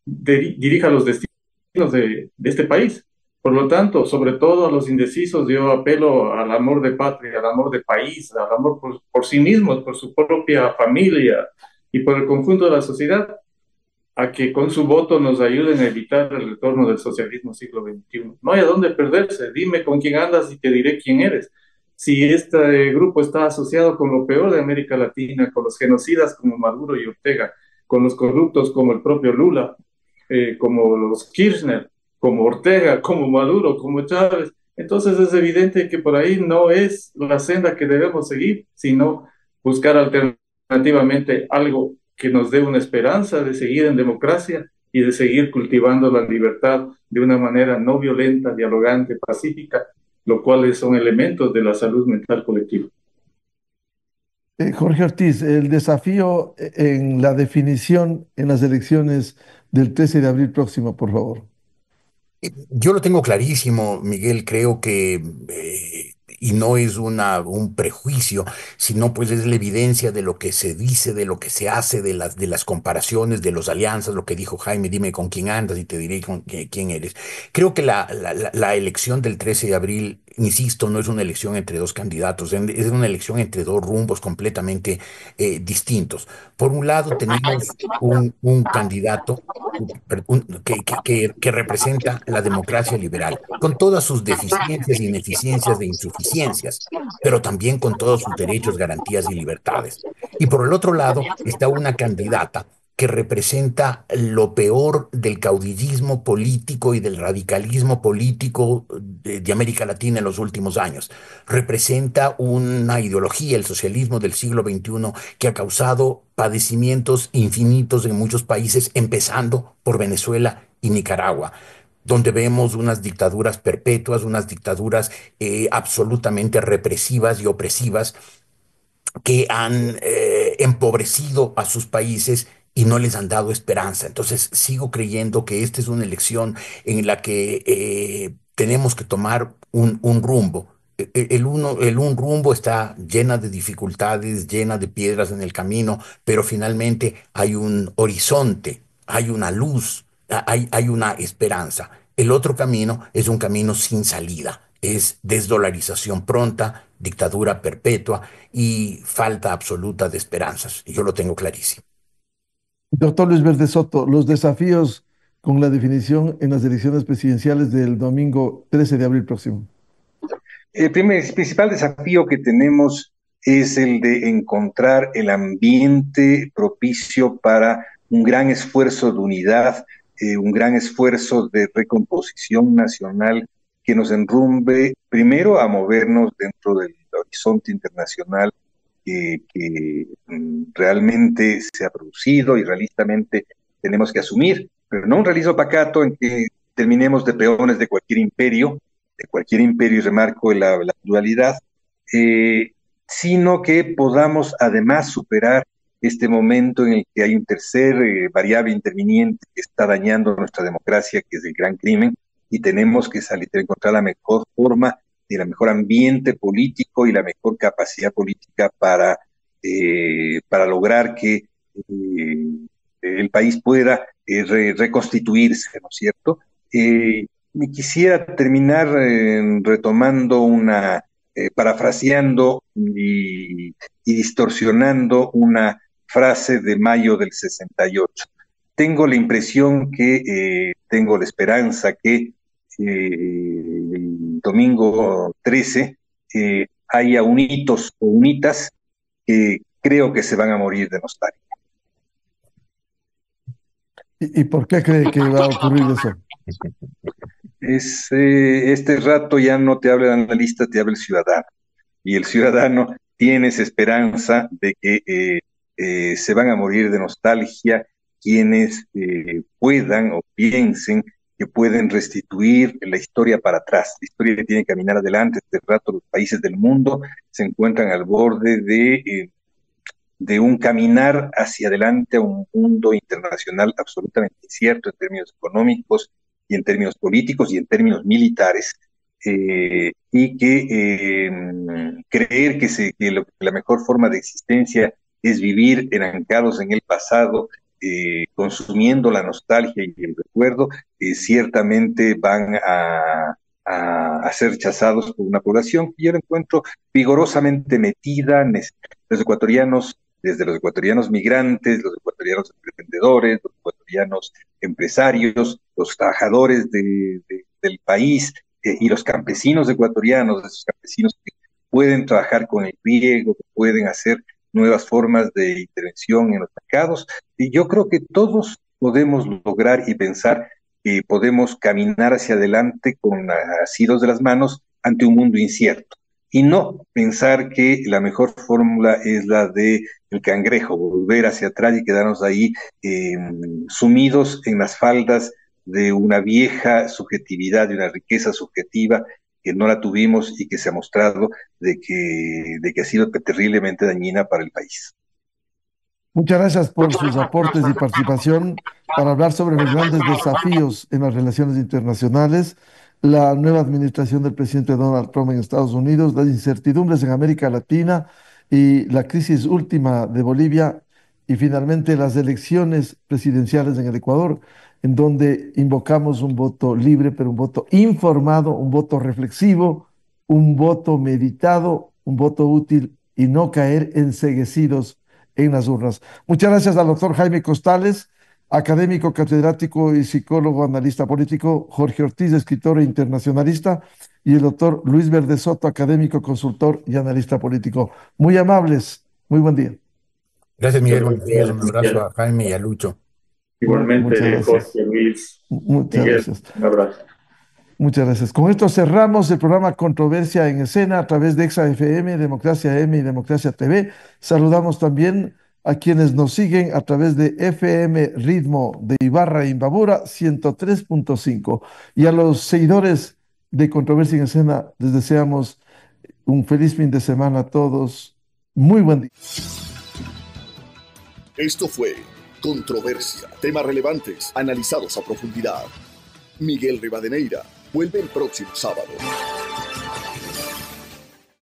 F: dirija los destinos de este país. Por lo tanto, sobre todo a los indecisos, yo apelo al amor de patria, al amor de país, al amor por sí mismos, por su propia familia y por el conjunto de la sociedad, a que con su voto nos ayuden a evitar el retorno del socialismo siglo XXI. No hay a dónde perderse. Dime con quién andas y te diré quién eres. Si este grupo está asociado con lo peor de América Latina, con los genocidas como Maduro y Ortega, con los corruptos como el propio Lula, como los Kirchner, como Ortega, como Maduro, como Chávez, entonces es evidente que por ahí no es la senda que debemos seguir, sino buscar alternativamente algo que nos dé una esperanza de seguir en democracia y de seguir cultivando la libertad de una manera no violenta, dialogante, pacífica, lo cual son elementos de la salud mental colectiva.
E: Jorge Ortiz, el desafío en la definición en las elecciones del 13 de abril próximo, por favor.
G: Yo lo tengo clarísimo, Miguel, creo que, y no es un prejuicio, sino pues es la evidencia de lo que se dice, de lo que se hace, de las comparaciones, de las alianzas, lo que dijo Jaime, dime con quién andas y te diré quién eres. Creo que la elección del 13 de abril, insisto, no es una elección entre dos candidatos, es una elección entre dos rumbos completamente distintos. Por un lado tenemos un candidato que representa la democracia liberal, con todas sus deficiencias, ineficiencias e insuficiencias, pero también con todos sus derechos, garantías y libertades. Y por el otro lado está una candidata que representa lo peor del caudillismo político y del radicalismo político de América Latina en los últimos años. Representa una ideología, el socialismo del siglo XXI, que ha causado padecimientos infinitos en muchos países, empezando por Venezuela y Nicaragua, donde vemos unas dictaduras perpetuas, unas dictaduras absolutamente represivas y opresivas que han empobrecido a sus países y no les han dado esperanza. Entonces, sigo creyendo que esta es una elección en la que tenemos que tomar un rumbo. Un rumbo está llena de dificultades, llena de piedras en el camino, pero finalmente hay un horizonte, hay una luz, hay una esperanza. El otro camino es un camino sin salida, es desdolarización pronta, dictadura perpetua y falta absoluta de esperanzas. Yo lo tengo clarísimo.
E: Doctor Luis Verde Soto, los desafíos con la definición en las elecciones presidenciales del domingo 13 de abril próximo.
H: Principal desafío que tenemos es el de encontrar el ambiente propicio para un gran esfuerzo de unidad, un gran esfuerzo de recomposición nacional que nos enrumbe primero a movernos dentro del horizonte internacional que realmente se ha producido y realistamente tenemos que asumir, pero no un realismo pacato en que terminemos de peones de cualquier imperio, y remarco la dualidad, sino que podamos además superar este momento en el que hay un tercer variable interviniente que está dañando nuestra democracia, que es el gran crimen, y tenemos que encontrar la mejor forma y el mejor ambiente político y la mejor capacidad política para lograr que el país pueda reconstituirse, ¿no es cierto? Me quisiera terminar retomando parafraseando y distorsionando una frase de mayo del 68. Tengo la impresión tengo la esperanza que el domingo 13 haya unitos o unitas que creo que se van a morir de nostalgia.
E: ¿Y por qué cree que va a ocurrir eso?
H: Este rato ya no te habla el analista, te habla el ciudadano. Y el ciudadano tiene esa esperanza de que se van a morir de nostalgia quienes puedan o piensen que pueden restituir la historia para atrás. La historia tiene que caminar adelante. Este rato los países del mundo se encuentran al borde de un caminar hacia adelante a un mundo internacional absolutamente incierto en términos económicos y en términos políticos y en términos militares, y que creer que la mejor forma de existencia es vivir enancados en el pasado, consumiendo la nostalgia y el recuerdo, ciertamente van a ser rechazados por una población que yo la encuentro vigorosamente metida. Los ecuatorianos, desde los ecuatorianos migrantes, los ecuatorianos emprendedores, los ecuatorianos empresarios, los trabajadores del país, y los campesinos ecuatorianos, esos campesinos que pueden trabajar con el riego, que pueden hacer nuevas formas de intervención en los mercados. Y yo creo que todos podemos lograr y pensar que podemos caminar hacia adelante con asidos de las manos ante un mundo incierto. Y no pensar que la mejor fórmula es la de el cangrejo, volver hacia atrás y quedarnos ahí sumidos en las faldas de una vieja subjetividad, de una riqueza subjetiva que no la tuvimos y que se ha mostrado de que ha sido terriblemente dañina para el país.
E: Muchas gracias por sus aportes y participación para hablar sobre los grandes desafíos en las relaciones internacionales, la nueva administración del presidente Donald Trump en Estados Unidos, las incertidumbres en América Latina y la crisis última de Bolivia y finalmente las elecciones presidenciales en el Ecuador, en donde invocamos un voto libre, pero un voto informado, un voto reflexivo, un voto meditado, un voto útil y no caer enceguecidos en las urnas. Muchas gracias al doctor Jaime Costales, académico, catedrático y psicólogo, analista político, Jorge Ortiz, escritor e internacionalista, y el doctor Luis Verde Soto, académico, consultor y analista político. Muy amables, muy buen día.
G: Gracias, Miguel. Buenos días. Un abrazo a Jaime y a Lucho.
F: Igualmente, Jorge, Luis,
E: muchas
F: Miguel,
E: gracias.
F: un abrazo.
E: Muchas gracias. Con esto cerramos el programa Controversia en Escena a través de Exa FM, Democracia M y Democracia TV. Saludamos también a quienes nos siguen a través de FM Ritmo de Ibarra e Imbabura 103.5. Y a los seguidores de Controversia en Escena les deseamos un feliz fin de semana a todos. Muy buen día.
A: Esto fue controversia, temas relevantes analizados a profundidad. Miguel Rivadeneira vuelve el próximo sábado.